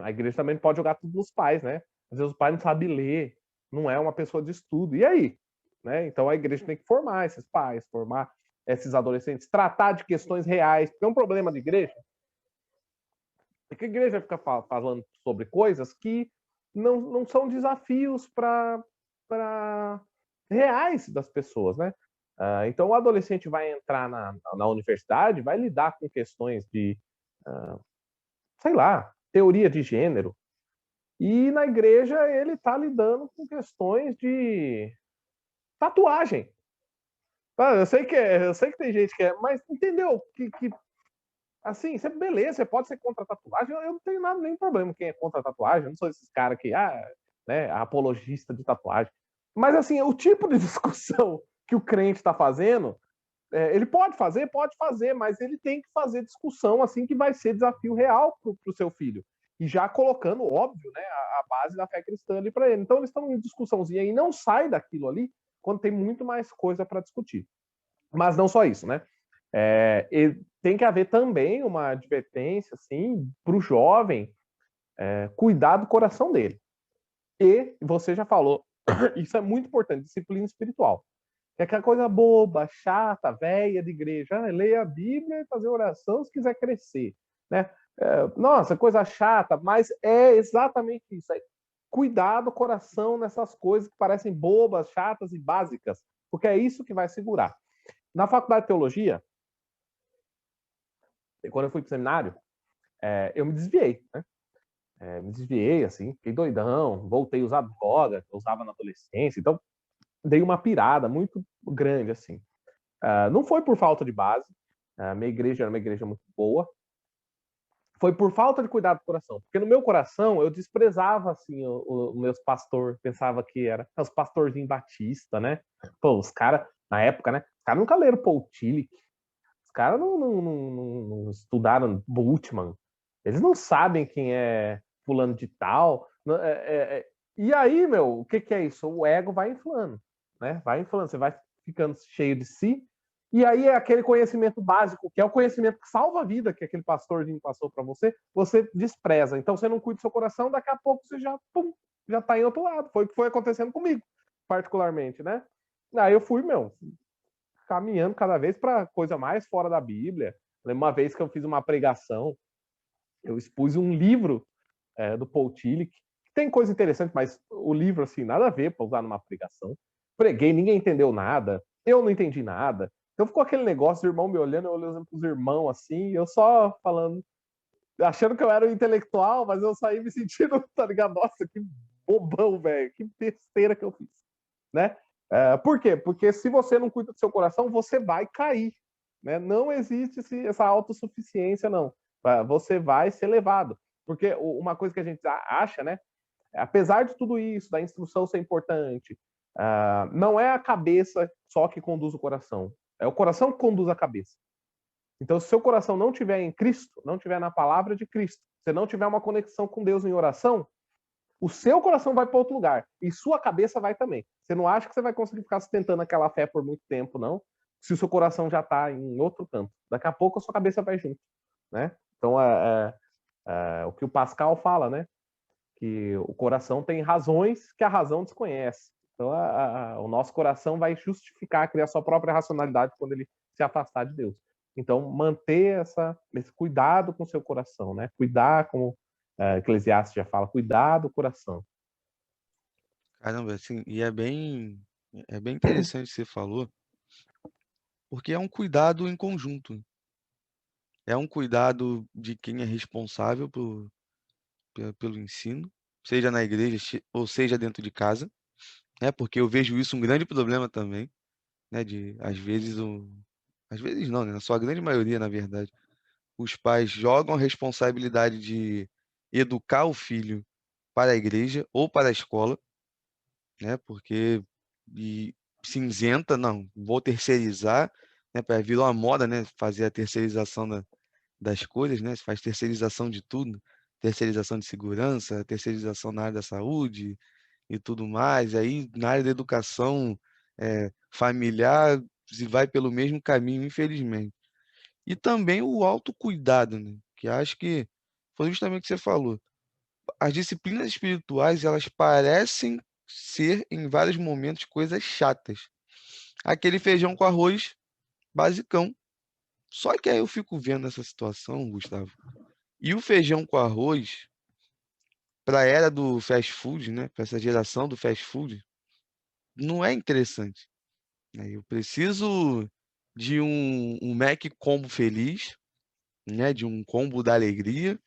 A igreja também pode jogar tudo nos pais, né? Às vezes o pai não sabe ler, não é uma pessoa de estudo. E aí? Né? Então a igreja tem que formar esses pais, formar esses adolescentes, tratar de questões reais. Porque é um problema de igreja. É que a igreja fica falando sobre coisas que não são desafios para reais das pessoas, né? Então, o adolescente vai entrar na universidade, vai lidar com questões de, sei lá, teoria de gênero, e na igreja ele está lidando com questões de tatuagem. Eu sei que tem gente que é, mas entendeu? Assim, você, beleza, você pode ser contra a tatuagem, eu não tenho nada, nem problema quem é contra a tatuagem, eu não sou esses caras que, né, apologista de tatuagem. Mas, assim, o tipo de discussão que o crente está fazendo, ele pode fazer, mas ele tem que fazer discussão, assim, que vai ser desafio real para o seu filho. E já colocando, óbvio, né, a base da fé cristã ali para ele. Então, eles estão em discussãozinha e não sai daquilo ali quando tem muito mais coisa para discutir. Mas não só isso, né? Tem que haver também uma advertência, assim, para o jovem cuidar do coração dele. E você já falou, isso é muito importante, disciplina espiritual. É aquela coisa boba, chata, velha de igreja. Leia a Bíblia e fazer oração se quiser crescer, né? Nossa, coisa chata, mas é exatamente isso. Cuidar do coração nessas coisas que parecem bobas, chatas e básicas, porque é isso que vai segurar. Na faculdade de teologia, quando eu fui para o seminário, eu me desviei, né? Me desviei, assim, fiquei doidão, voltei a usar droga, que eu usava na adolescência, então dei uma pirada muito grande, assim. Não foi por falta de base, minha igreja era uma igreja muito boa, foi por falta de cuidado do coração, porque no meu coração eu desprezava, assim, os meus pastores, pensava que era os pastorzinhos batista, né? Pô, os caras, na época, né? Os caras nunca leram Paul Tillich, os caras não estudaram Bultmann, eles não sabem quem é fulano de tal. E aí, meu, o que é isso? O ego vai inflando, né? Vai inflando, você vai ficando cheio de si. E aí é aquele conhecimento básico, que é o conhecimento que salva a vida, que aquele pastorzinho passou para você, você despreza. Então você não cuida do seu coração, daqui a pouco você já, pum, já tá em outro lado. Foi o que foi acontecendo comigo, particularmente, né? Aí eu fui, meu, caminhando cada vez para coisa mais fora da Bíblia. Lembro uma vez que eu fiz uma pregação, eu expus um livro do Paul Tillich, que tem coisa interessante, mas o livro, assim, nada a ver para usar numa pregação. Preguei, ninguém entendeu nada, eu não entendi nada. Então ficou aquele negócio, o irmão me olhando, eu olhando pros irmãos, assim, e eu só falando, achando que eu era um intelectual, mas eu saí me sentindo, tá ligado? Nossa, que bobão, velho, que besteira que eu fiz, né? Por quê? Porque se você não cuida do seu coração, você vai cair, né? Não existe essa autossuficiência, não. Você vai ser levado. Porque uma coisa que a gente acha, né? Apesar de tudo isso, da instrução ser importante, não é a cabeça só que conduz o coração. É o coração que conduz a cabeça. Então, se o seu coração não tiver em Cristo, não tiver na palavra de Cristo, se não tiver uma conexão com Deus em oração, o seu coração vai para outro lugar e sua cabeça vai também. Você não acha que você vai conseguir ficar sustentando aquela fé por muito tempo, não, se o seu coração já está em outro canto. Daqui a pouco a sua cabeça vai junto, né? Então, o que o Pascal fala, né? Que o coração tem razões que a razão desconhece. Então, o nosso coração vai justificar, criar sua própria racionalidade quando ele se afastar de Deus. Então, manter esse cuidado com o seu coração, né? Cuidar, como Eclesiastes já fala, cuidar do coração. Caramba, assim, e é bem interessante o que você falou, porque é um cuidado em conjunto. É um cuidado de quem é responsável pelo ensino, seja na igreja ou seja dentro de casa, né? Porque eu vejo isso um grande problema também, né? Às vezes não, né? Na sua grande maioria, na verdade, os pais jogam a responsabilidade de educar o filho para a igreja ou para a escola, né? Porque se isenta, não, vou terceirizar, né? Para virar uma moda, né? Fazer a terceirização das coisas, né? Se faz terceirização de tudo, terceirização de segurança, terceirização na área da saúde e tudo mais. Aí na área da educação familiar se vai pelo mesmo caminho, infelizmente. E também o autocuidado, né? Que acho que foi justamente o que você falou. As disciplinas espirituais, elas parecem ser, em vários momentos, coisas chatas. Aquele feijão com arroz basicão. Só que aí eu fico vendo essa situação, Gustavo. E o feijão com arroz, para a era do fast food, né? Para essa geração do fast food, não é interessante, né? Eu preciso de um Mac combo feliz, né? De um combo da alegria.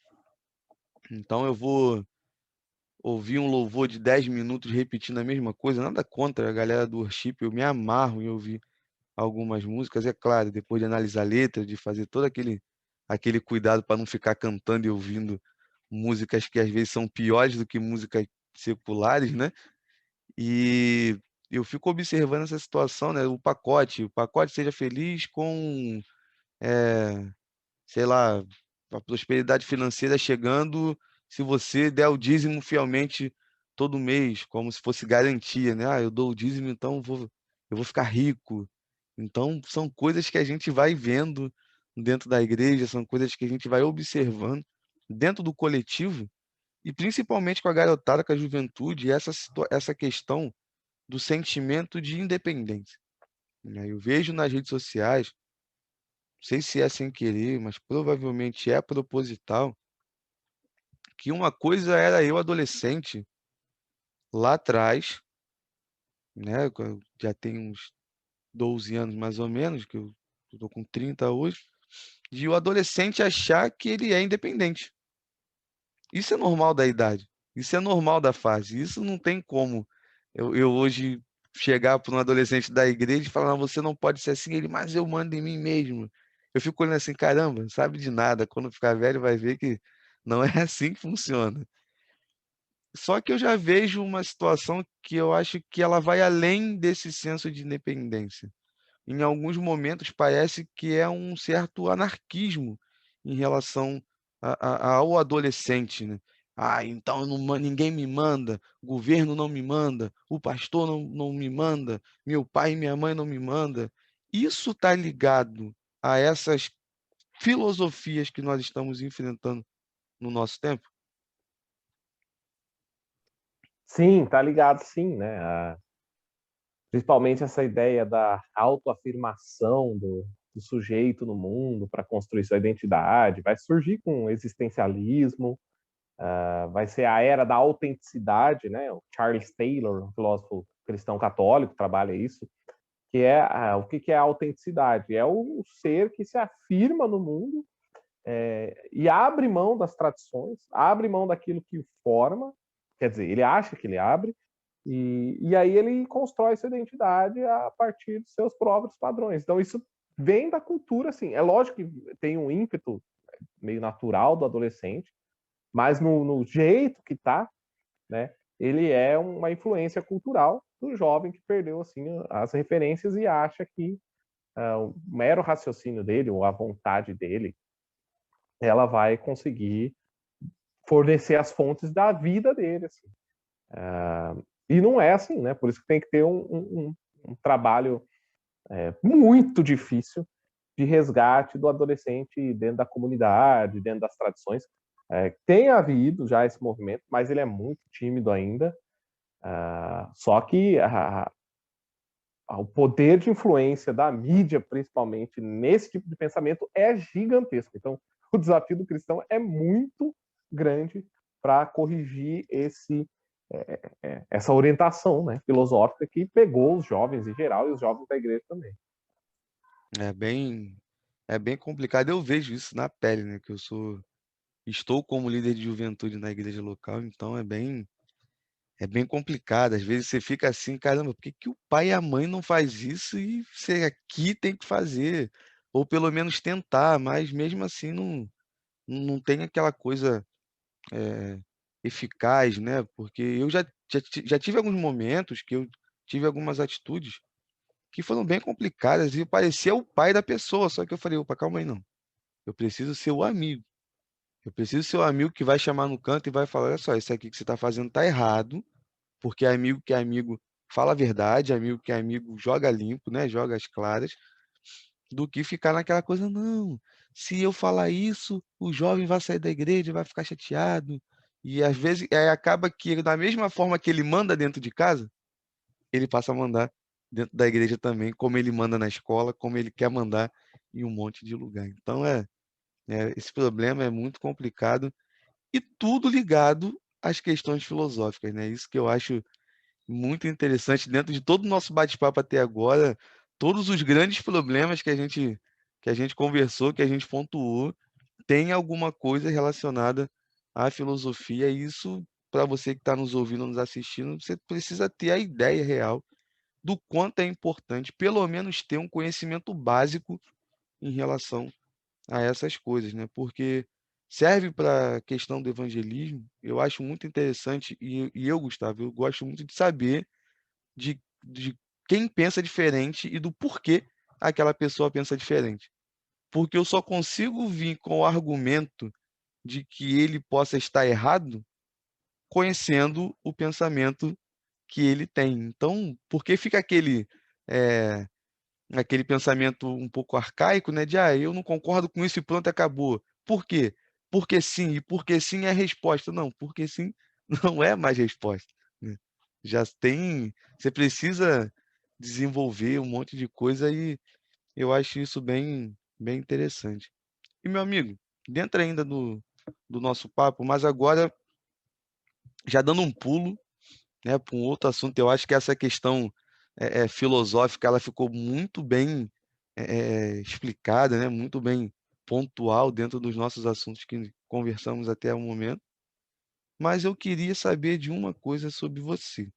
Então eu vou ouvir um louvor de 10 minutos repetindo a mesma coisa, nada contra a galera do worship, eu me amarro em ouvir algumas músicas, é claro, depois de analisar a letra, de fazer todo aquele cuidado para não ficar cantando e ouvindo músicas que às vezes são piores do que músicas seculares, né? E eu fico observando essa situação, né? O pacote seja feliz com, eh, sei lá, a prosperidade financeira chegando, se você der o dízimo fielmente todo mês, como se fosse garantia, né? Ah, eu dou o dízimo, então eu vou ficar rico. Então, são coisas que a gente vai vendo dentro da igreja, são coisas que a gente vai observando dentro do coletivo, e principalmente com a garotada, com a juventude, essa questão do sentimento de independência, né? Eu vejo nas redes sociais, não sei se é sem querer, mas provavelmente é proposital, que uma coisa era eu adolescente lá atrás, né? Já tem uns 12 anos mais ou menos, que eu estou com 30 hoje, de o adolescente achar que ele é independente. Isso é normal da idade, isso é normal da fase, isso não tem como eu hoje chegar para um adolescente da igreja e falar, não, você não pode ser assim, ele, mas eu mando em mim mesmo. Eu fico olhando assim, caramba, não sabe de nada, quando ficar velho vai ver que não é assim que funciona. Só que eu já vejo uma situação que eu acho que ela vai além desse senso de independência. Em alguns momentos parece que é um certo anarquismo em relação ao adolescente, né? Ah, então ninguém me manda, o governo não me manda, o pastor não me manda, meu pai e minha mãe não me manda. Isso está ligado a essas filosofias que nós estamos enfrentando no nosso tempo? Sim, tá ligado, sim, né? Principalmente essa ideia da autoafirmação do sujeito no mundo para construir sua identidade, vai surgir com o existencialismo, vai ser a era da autenticidade, né? O Charles Taylor, um filósofo cristão católico, trabalha isso, que é o que é a autenticidade? É o ser que se afirma no mundo e abre mão das tradições, abre mão daquilo que o forma, quer dizer, ele acha que ele abre, e aí ele constrói sua identidade a partir dos seus próprios padrões. Então isso vem da cultura, assim. É lógico que tem um ímpeto meio natural do adolescente, mas no jeito que tá, né? Ele é uma influência cultural do jovem que perdeu assim as referências e acha que o mero raciocínio dele ou a vontade dele, ela vai conseguir fornecer as fontes da vida dele, assim. E não é assim, né? Por isso que tem que ter um trabalho muito difícil de resgate do adolescente dentro da comunidade, dentro das tradições. Tem havido já esse movimento, mas ele é muito tímido ainda. Só que o poder de influência da mídia, principalmente nesse tipo de pensamento, é gigantesco. Então, o desafio do cristão é muito grande para corrigir essa orientação, né, filosófica que pegou os jovens em geral e os jovens da igreja também. É bem, é bem complicado. Eu vejo isso na pele, né? Que estou como líder de juventude na igreja local, então é bem complicado. Às vezes você fica assim, caramba, por que que o pai e a mãe não faz isso e você aqui tem que fazer? Ou pelo menos tentar, mas mesmo assim não tem aquela coisa eh, eficaz, né? Porque eu já tive alguns momentos que eu tive algumas atitudes que foram bem complicadas e parecia o pai da pessoa, só que eu falei, opa, calma aí, não. Eu preciso ser o amigo. Eu preciso ser o amigo que vai chamar no canto e vai falar, olha só, isso aqui que você está fazendo está errado, porque amigo que é amigo fala a verdade, amigo que é amigo joga limpo, né? Joga as claras, do que ficar naquela coisa, não. Se eu falar isso, o jovem vai sair da igreja, vai ficar chateado. E às vezes acaba que, da mesma forma que ele manda dentro de casa, ele passa a mandar dentro da igreja também, como ele manda na escola, como ele quer mandar em um monte de lugar. Então esse problema é muito complicado e tudo ligado às questões filosóficas, né? Isso que eu acho muito interessante. Dentro de todo o nosso bate-papo até agora, todos os grandes problemas que a gente conversou, que a gente pontuou, tem alguma coisa relacionada à filosofia. E isso, para você que está nos ouvindo, nos assistindo, você precisa ter a ideia real do quanto é importante, pelo menos ter um conhecimento básico em relação a essas coisas, né? Porque serve para a questão do evangelismo. Eu acho muito interessante, e eu, Gustavo, eu gosto muito de saber de quem pensa diferente e do porquê aquela pessoa pensa diferente. Porque eu só consigo vir com o argumento de que ele possa estar errado conhecendo o pensamento que ele tem. Então, porque fica eh, aquele pensamento um pouco arcaico, né? De eu não concordo com isso e pronto, acabou. Por quê? Porque sim, e porque sim é a resposta. Não, porque sim não é mais resposta, né? Já tem, você precisa desenvolver um monte de coisa e eu acho isso bem interessante. E meu amigo, dentro ainda do nosso papo, mas agora já dando um pulo, né, para um outro assunto. Eu acho que essa questão filosófica ela ficou muito bem explicada, né, muito bem pontual dentro dos nossos assuntos que conversamos até o momento. Mas eu queria saber de uma coisa sobre você.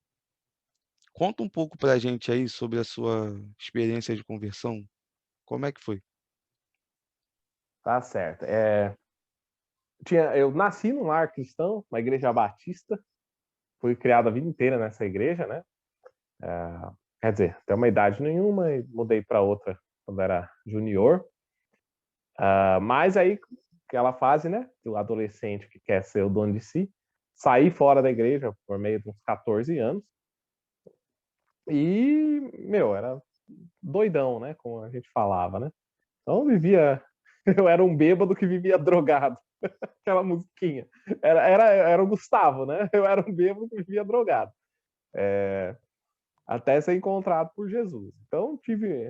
Conta um pouco para a gente aí sobre a sua experiência de conversão. Como é que foi? Tá certo. Eu nasci num lar cristão, uma igreja batista, fui criado a vida inteira nessa igreja, né? Quer dizer, até uma idade nenhuma, e mudei para outra quando era junior. Mas aí, aquela fase, né, do adolescente que quer ser o dono de si, saí fora da igreja por meio de uns 14 anos e, meu, era doidão, né, como a gente falava, né? Então vivia, eu era um bêbado que vivia drogado, aquela musiquinha. Era o Gustavo, né? Eu era um bêbado que vivia drogado. Até ser encontrado por Jesus. Então tive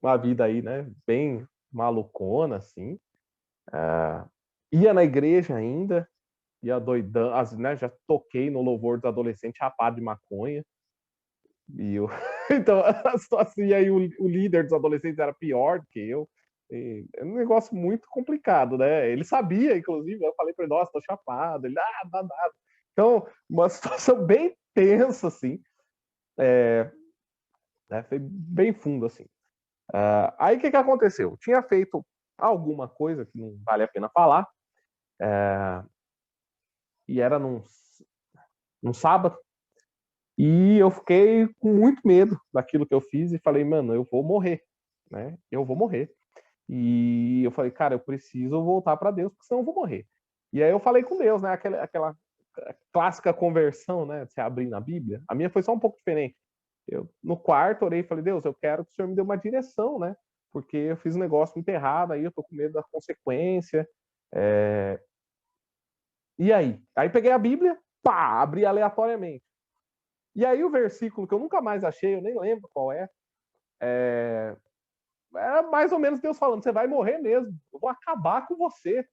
uma vida aí, né, bem malucona, assim. Ia na igreja ainda, ia doidão, né, já toquei no louvor dos adolescentes chapado de maconha. E eu... então, assim, aí o líder dos adolescentes era pior do que eu. E é um negócio muito complicado, né? Ele sabia, inclusive, eu falei para ele, nossa, tô chapado. Ele, dá nada. Então, uma situação bem tensa, assim. Né? Foi bem fundo, assim. Aí, o que aconteceu? Tinha feito alguma coisa que não vale a pena falar, e era num sábado, e eu fiquei com muito medo daquilo que eu fiz e falei, mano, eu vou morrer, né? Eu vou morrer. E eu falei, cara, eu preciso voltar para Deus, porque senão eu vou morrer. E aí eu falei com Deus, né? Aquela clássica conversão, né? De se abrir na Bíblia. A minha foi só um pouco diferente. Eu, no quarto, orei e falei, Deus, eu quero que o Senhor me dê uma direção, né? Porque eu fiz um negócio muito errado, aí eu tô com medo da consequência. É... E aí? Aí peguei a Bíblia, pá, abri aleatoriamente. E aí o versículo que eu nunca mais achei, eu nem lembro qual era mais ou menos Deus falando, você vai morrer mesmo, eu vou acabar com você.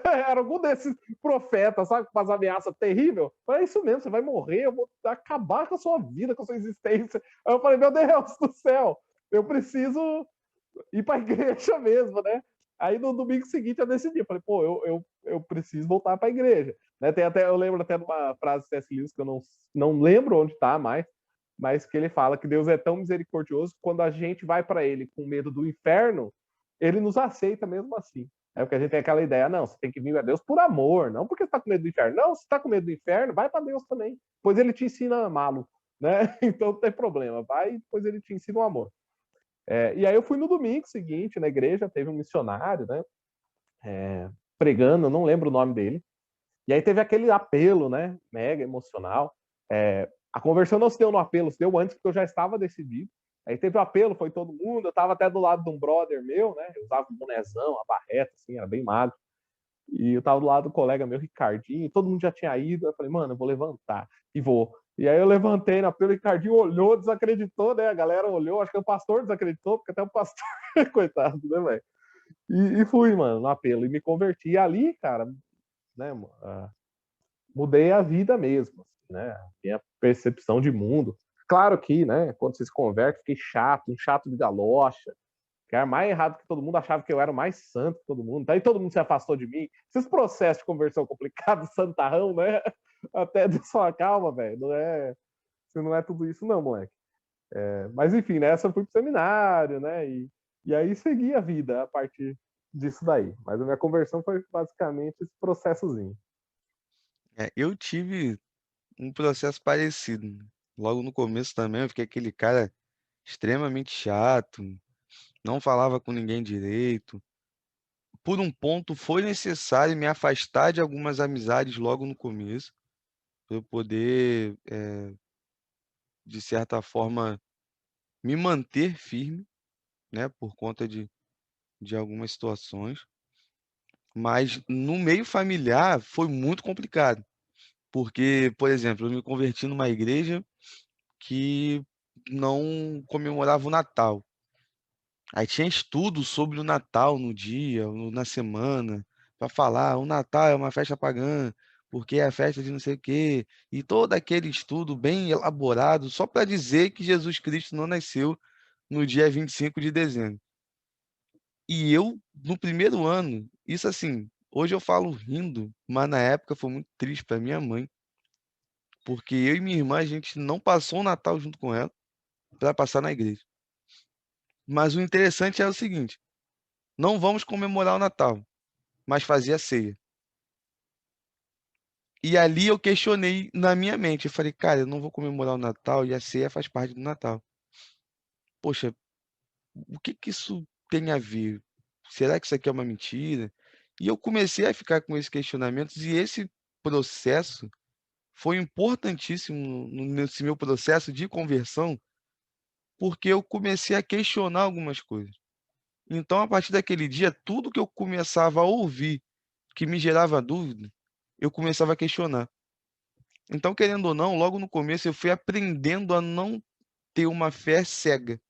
Era algum desses profetas, sabe, com umas ameaças terríveis. É isso mesmo, você vai morrer, eu vou acabar com a sua vida, com a sua existência. Aí eu falei, meu Deus do céu, eu preciso ir para a igreja mesmo, né? Aí no domingo seguinte eu decidi, eu falei, pô, eu preciso voltar para a igreja. Né? Eu lembro até de uma frase de C.S. Lewis que eu não lembro onde está mais, mas que ele fala que Deus é tão misericordioso que quando a gente vai para ele com medo do inferno, ele nos aceita mesmo assim. É porque a gente tem aquela ideia, não, você tem que vir a Deus por amor, não porque você está com medo do inferno. Não, se está com medo do inferno, vai para Deus também, pois ele te ensina a amá-lo, né? Então não tem problema, vai, pois ele te ensina o amor. E aí eu fui no domingo seguinte na igreja, teve um missionário, né, pregando, eu não lembro o nome dele, e aí teve aquele apelo, né, mega emocional. A conversão não se deu no apelo, se deu antes, porque eu já estava decidido. Aí teve o apelo, foi todo mundo, eu estava até do lado de um brother meu, né, eu usava um bonezão, a barreta, assim, era bem magro, e eu estava do lado do colega meu, Ricardinho, todo mundo já tinha ido, eu falei, mano, eu vou levantar, e vou. E aí eu levantei na apelo, o Ricardinho olhou, desacreditou, né, a galera olhou, acho que o pastor desacreditou, porque até o pastor, coitado, né, velho. E fui, mano, no apelo, e me converti. E ali, cara, né, mudei a vida mesmo, assim, né? Minha percepção de mundo. Claro que, né, quando você se converte, fiquei chato, um chato de galocha, que era mais errado que todo mundo, achava que eu era o mais santo que todo mundo. Daí todo mundo se afastou de mim. Esses processos de conversão complicados, santarrão, né? Até de sua calma, velho. Não é tudo isso, não, moleque. Mas enfim, nessa eu fui pro seminário, né? E aí segui a vida a partir disso daí. Mas a minha conversão foi basicamente esse processozinho. Eu tive um processo parecido, né? Logo no começo também, eu fiquei aquele cara extremamente chato, não falava com ninguém direito. Por um ponto, foi necessário me afastar de algumas amizades logo no começo, para eu poder, de certa forma, me manter firme, né, por conta de algumas situações. Mas no meio familiar foi muito complicado, porque, por exemplo, eu me converti numa igreja que não comemorava o Natal. Aí tinha estudo sobre o Natal no dia, ou na semana, para falar, o Natal é uma festa pagã, porque é a festa de não sei o quê, e todo aquele estudo bem elaborado, só para dizer que Jesus Cristo não nasceu no dia 25 de dezembro. E eu, no primeiro ano, isso assim, hoje eu falo rindo, mas na época foi muito triste para minha mãe, porque eu e minha irmã, a gente não passou o Natal junto com ela para passar na igreja. Mas o interessante é o seguinte: não vamos comemorar o Natal, mas fazer a ceia. E ali eu questionei na minha mente. Eu falei, cara, eu não vou comemorar o Natal e a ceia faz parte do Natal. Poxa, o que que isso tem a ver? Será que isso aqui é uma mentira? E eu comecei a ficar com esses questionamentos e esse processo foi importantíssimo nesse meu processo de conversão, porque eu comecei a questionar algumas coisas. Então, a partir daquele dia, tudo que eu começava a ouvir que me gerava dúvida, eu começava a questionar. Então, querendo ou não, logo no começo eu fui aprendendo a não ter uma fé cega.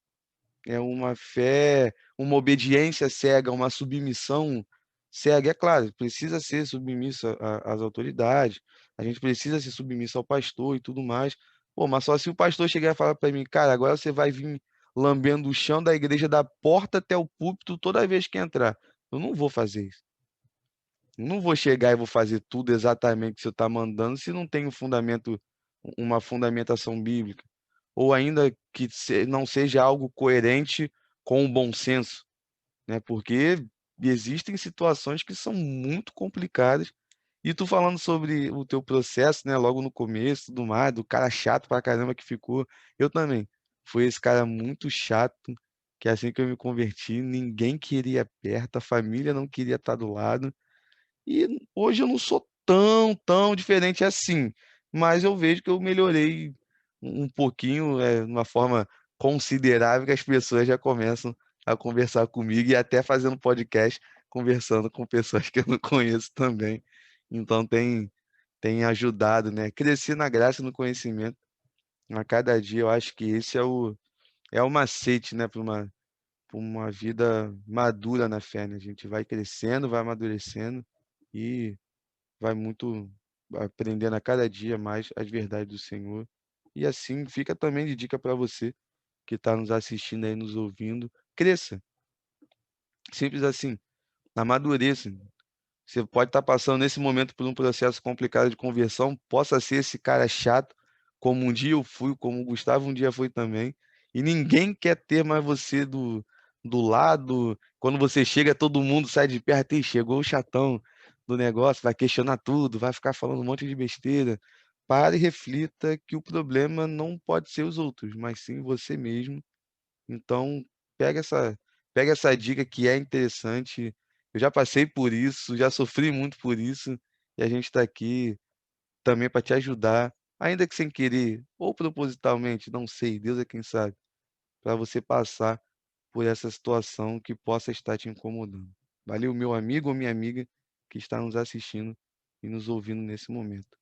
É uma fé, uma obediência cega, uma submissão cega. É claro, precisa ser submisso às autoridades, a gente precisa ser submisso ao pastor e tudo mais. Pô, mas só se o pastor chegar e falar para mim, cara, agora você vai vir lambendo o chão da igreja da porta até o púlpito toda vez que entrar. Eu não vou fazer isso. Não vou chegar e vou fazer tudo exatamente o que você está mandando se não tem um fundamento, uma fundamentação bíblica. Ou ainda que não seja algo coerente com o bom senso, né? Porque existem situações que são muito complicadas. E tu falando sobre o teu processo, né? Logo no começo, tudo mais, do cara chato pra caramba que ficou. Eu também. Fui esse cara muito chato, que assim que eu me converti, ninguém queria perto, a família não queria estar do lado. E hoje eu não sou tão diferente assim, mas eu vejo que eu melhorei um pouquinho, de uma forma considerável, que as pessoas já começam a conversar comigo e até fazendo podcast, conversando com pessoas que eu não conheço também. Então tem ajudado, né? Crescer na graça e no conhecimento a cada dia. Eu acho que esse é o macete, né, pra uma vida madura na fé, né? A gente vai crescendo, vai amadurecendo e vai muito aprendendo a cada dia mais as verdades do Senhor. E assim fica também de dica para você que está nos assistindo aí, nos ouvindo. Cresça. Simples assim. Amadureça. Você pode estar passando nesse momento por um processo complicado de conversão, possa ser esse cara chato, como um dia eu fui, como o Gustavo um dia foi também. E ninguém quer ter mais você do lado. Quando você chega, todo mundo sai de perto e chegou o chatão do negócio, vai questionar tudo, vai ficar falando um monte de besteira. Pare e reflita que o problema não pode ser os outros, mas sim você mesmo. Então, pega essa, pega essa dica que é interessante. Eu já passei por isso, já sofri muito por isso, e a gente está aqui também para te ajudar, ainda que sem querer, ou propositalmente, não sei, Deus é quem sabe, para você passar por essa situação que possa estar te incomodando. Valeu, meu amigo ou minha amiga que está nos assistindo e nos ouvindo nesse momento.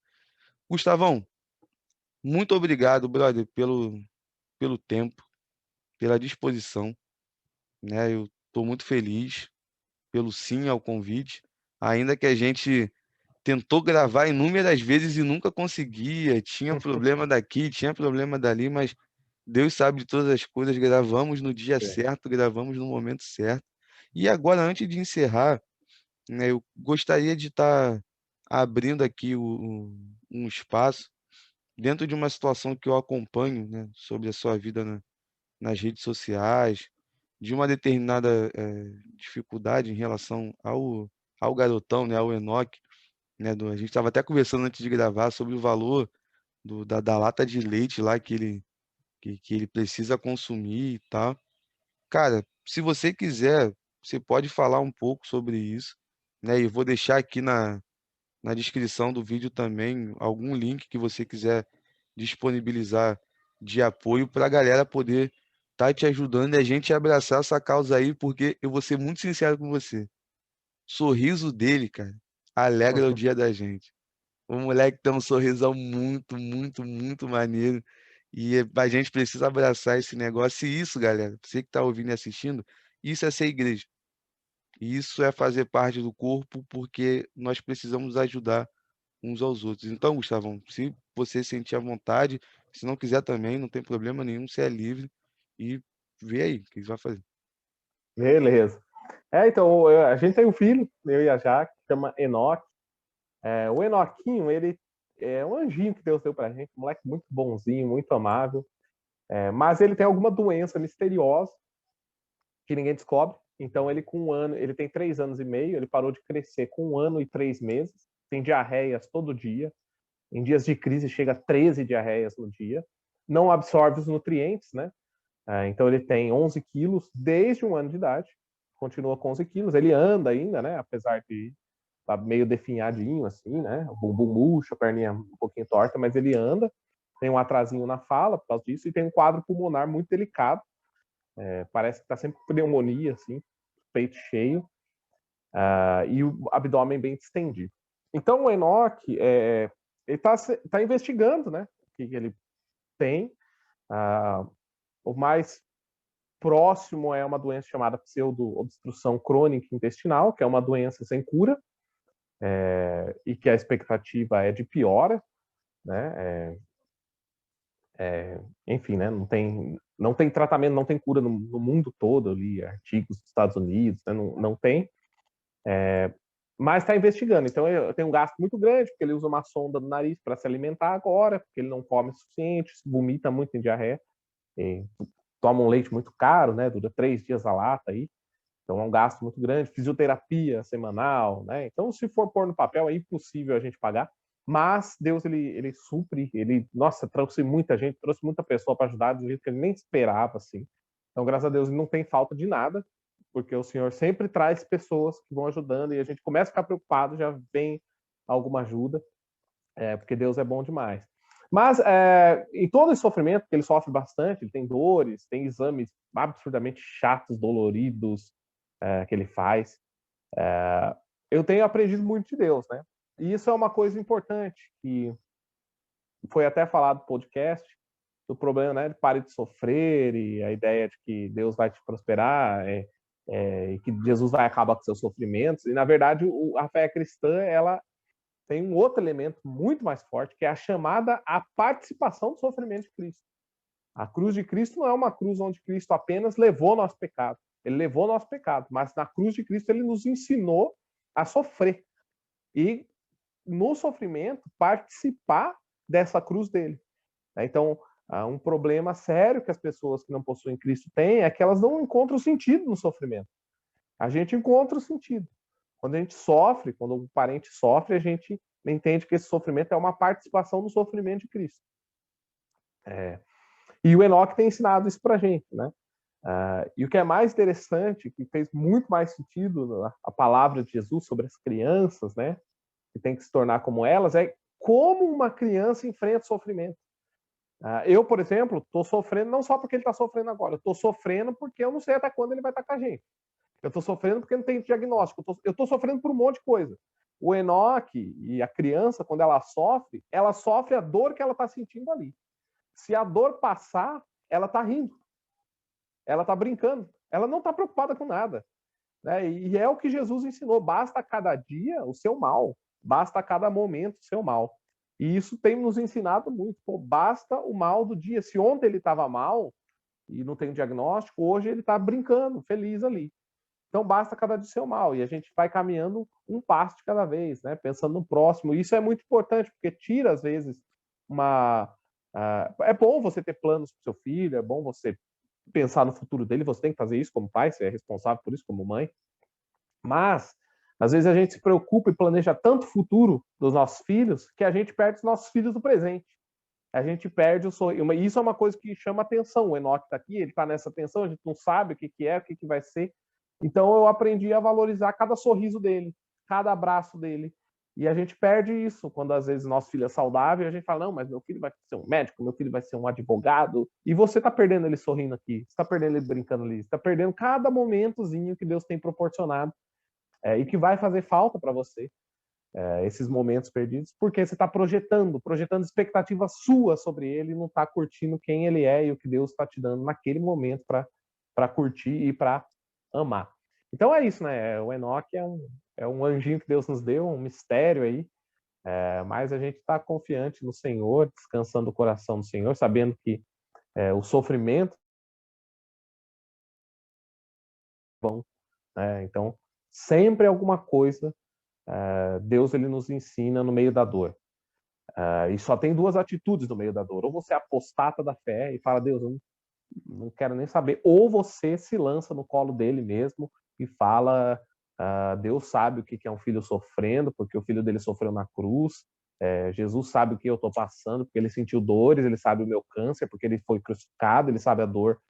Gustavão, muito obrigado, brother, pelo tempo, pela disposição, né? Eu estou muito feliz pelo sim ao convite, ainda que a gente tentou gravar inúmeras vezes e nunca conseguia, tinha problema daqui, tinha problema dali, mas Deus sabe de todas as coisas, gravamos no dia É. certo, gravamos no momento certo. E agora, antes de encerrar, né, eu gostaria de estar abrindo aqui um espaço dentro de uma situação que eu acompanho, né, sobre a sua vida nas redes sociais, de uma determinada dificuldade em relação ao garotão, né, ao Enoque, né, a gente estava até conversando antes de gravar sobre o valor da lata de leite lá que ele precisa consumir e tal. Cara, se você quiser, você pode falar um pouco sobre isso, né? E eu vou deixar aqui na descrição do vídeo também algum link que você quiser disponibilizar de apoio para a galera poder estar te ajudando e a gente abraçar essa causa aí, porque eu vou ser muito sincero com você. O sorriso dele, cara, alegra o dia da gente. O moleque tem um sorrisão muito, muito, muito maneiro. E a gente precisa abraçar esse negócio. E isso, galera, você que está ouvindo e assistindo, isso é ser igreja. Isso é fazer parte do corpo, porque nós precisamos ajudar uns aos outros. Então, Gustavão, se você sentir à vontade, se não quiser também, não tem problema nenhum, você é livre. E vê aí o que você vai fazer. Beleza. Então, a gente tem um filho, eu e a Jaque, que chama Enoque. O Enoquinho, ele é um anjinho que Deus deu pra gente, um moleque muito bonzinho, muito amável. Mas ele tem alguma doença misteriosa que ninguém descobre. Então, ele com 1 ano, ele tem 3 anos e meio, ele parou de crescer com 1 ano e 3 meses, tem diarreias todo dia. Em dias de crise, chega a 13 diarreias no dia. Não absorve os nutrientes, né? Então, ele tem 11 quilos desde 1 ano de idade, continua com 11 quilos. Ele anda ainda, né? Apesar de estar meio definhadinho, assim, né? O bumbum murcho, a perninha um pouquinho torta, mas ele anda. Tem um atrasinho na fala por causa disso e tem um quadro pulmonar muito delicado. Parece que está sempre com pneumonia, assim, peito cheio, e o abdômen bem distendido. Então, o Enoque, ele está investigando, né? O que ele tem. O mais próximo é uma doença chamada pseudo-obstrução crônica intestinal, que é uma doença sem cura, e que a expectativa é de piora, né? Enfim, né? Não tem tratamento, não tem cura no mundo todo, ali, artigos dos Estados Unidos, né? Não tem. Mas está investigando. Então, tem um gasto muito grande, porque ele usa uma sonda no nariz para se alimentar agora, porque ele não come o suficiente, vomita muito em diarreia, toma um leite muito caro, né? Dura 3 dias a lata aí. Então, é um gasto muito grande. Fisioterapia semanal, né? Então, se for pôr no papel, é impossível a gente pagar. Mas Deus, ele supre. Nossa, trouxe muita gente, trouxe muita pessoa para ajudar do jeito que ele nem esperava, assim. Então, graças a Deus, ele não tem falta de nada, porque o Senhor sempre traz pessoas que vão ajudando e a gente começa a ficar preocupado, já vem alguma ajuda, porque Deus é bom demais. Mas, em todo esse sofrimento, que ele sofre bastante, ele tem dores, tem exames absurdamente chatos, doloridos, que ele faz, eu tenho aprendido muito de Deus, né? E isso é uma coisa importante, que foi até falado no podcast, do problema, né, de pare de sofrer e a ideia de que Deus vai te prosperar, e que Jesus vai acabar com seus sofrimentos. E, na verdade, a fé cristã, ela tem um outro elemento muito mais forte, que é a chamada à participação do sofrimento de Cristo. A cruz de Cristo não é uma cruz onde Cristo apenas levou nosso pecado. Ele levou nosso pecado, mas na cruz de Cristo ele nos ensinou a sofrer. E, no sofrimento, participar dessa cruz dele. Então, um problema sério que as pessoas que não possuem Cristo têm é que elas não encontram sentido no sofrimento. A gente encontra o sentido. Quando a gente sofre, quando um parente sofre, a gente entende que esse sofrimento é uma participação no sofrimento de Cristo. E o Enoque tem ensinado isso pra gente, né? E o que é mais interessante, que fez muito mais sentido a palavra de Jesus sobre as crianças, né? Que tem que se tornar como elas, é como uma criança enfrenta o sofrimento. Eu, por exemplo, estou sofrendo não só porque ele está sofrendo agora, eu estou sofrendo porque eu não sei até quando ele vai estar com a gente. Eu estou sofrendo porque não tem diagnóstico, eu estou sofrendo por um monte de coisa. O Enoque e a criança, quando ela sofre a dor que ela está sentindo ali. Se a dor passar, ela está rindo, ela está brincando, ela não está preocupada com nada. Né? E é o que Jesus ensinou, basta cada dia o seu mal. basta a cada momento o seu mal. E isso tem nos ensinado muito. Pô, basta o mal do dia. Se ontem ele estava mal e não tem diagnóstico, hoje ele está brincando, feliz ali. Então basta cada dia o seu mal. E a gente vai caminhando um passo de cada vez, né? Pensando no próximo. E isso é muito importante, porque tira, às vezes, uma. É bom você ter planos para o seu filho, é bom você pensar no futuro dele, você tem que fazer isso como pai, você é responsável por isso como mãe. Mas, às vezes, a gente se preocupa e planeja tanto o futuro dos nossos filhos que a gente perde os nossos filhos do presente. A gente perde o sonho. E isso é uma coisa que chama atenção. O Enoque está aqui, ele está nessa tensão, a gente não sabe o que é, o que vai ser. Então, eu aprendi a valorizar cada sorriso dele, cada abraço dele. E a gente perde isso quando, às vezes, nosso filho é saudável e a gente fala, não, mas meu filho vai ser um médico, meu filho vai ser um advogado. E você está perdendo ele sorrindo aqui, você está perdendo ele brincando ali, você está perdendo cada momentozinho que Deus tem proporcionado e que vai fazer falta para você, esses momentos perdidos, porque você está projetando expectativa sua sobre ele e não está curtindo quem ele é e o que Deus está te dando naquele momento para curtir e para amar. Então é isso, né? O Enoque é um anjinho que Deus nos deu, um mistério aí, mas a gente está confiante no Senhor, descansando o coração no Senhor, sabendo que o sofrimento é bom, né? Então sempre alguma coisa Deus ele nos ensina no meio da dor. E só tem duas atitudes no meio da dor. Ou você apostata da fé e fala, Deus, eu não quero nem saber. Ou você se lança no colo dele mesmo e fala, Deus sabe o que é um filho sofrendo, porque o filho dele sofreu na cruz. Jesus sabe o que eu estou passando, porque ele sentiu dores, ele sabe o meu câncer, porque ele foi crucificado, ele sabe a dor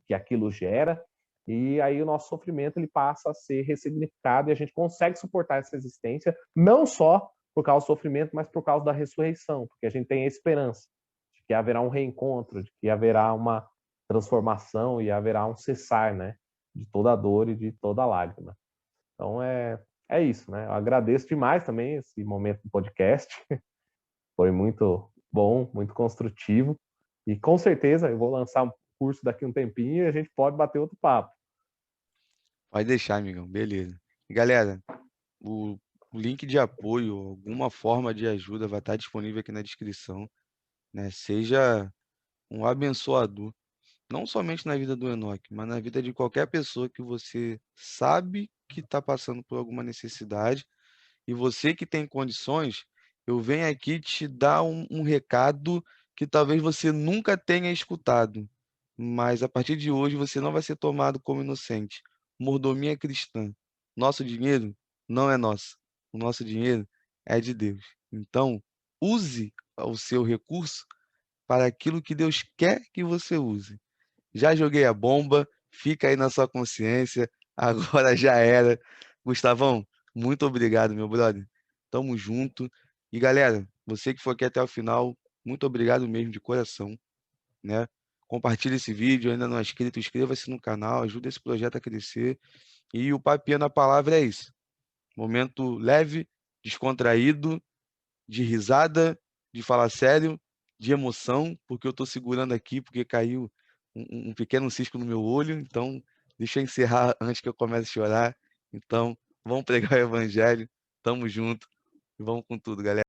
que aquilo gera. E aí o nosso sofrimento ele passa a ser ressignificado e a gente consegue suportar essa existência, não só por causa do sofrimento, mas por causa da ressurreição, porque a gente tem a esperança de que haverá um reencontro, de que haverá uma transformação e haverá um cessar, né, de toda a dor e de toda a lágrima. Então é isso, né? Eu agradeço demais também esse momento do podcast. Foi muito bom, muito construtivo. E com certeza eu vou lançar um curso daqui a um tempinho e a gente pode bater outro papo. Pode deixar, amigão. Beleza. E, galera, o, o link de apoio, alguma forma de ajuda vai estar disponível aqui na descrição, né? Seja um abençoador, não somente na vida do Enoque, mas na vida de qualquer pessoa que você sabe que está passando por alguma necessidade. E você que tem condições, eu venho aqui te dar um recado que talvez você nunca tenha escutado, mas a partir de hoje você não vai ser tomado como inocente. Mordomia cristã. Nosso dinheiro não é nosso. O nosso dinheiro é de Deus. Então, use o seu recurso para aquilo que Deus quer que você use. Já joguei a bomba, fica aí na sua consciência, agora já era. Gustavão, muito obrigado, meu brother. Tamo junto. E galera, você que foi aqui até o final, muito obrigado mesmo de coração, né? Compartilhe esse vídeo, ainda não é inscrito, inscreva-se no canal, ajuda esse projeto a crescer. E o Papinha na Palavra é isso. Momento leve, descontraído, de risada, de falar sério, de emoção, porque eu estou segurando aqui, porque caiu um pequeno cisco no meu olho. Então, deixa eu encerrar antes que eu comece a chorar. Então, vamos pregar o evangelho. Tamo junto e vamos com tudo, galera.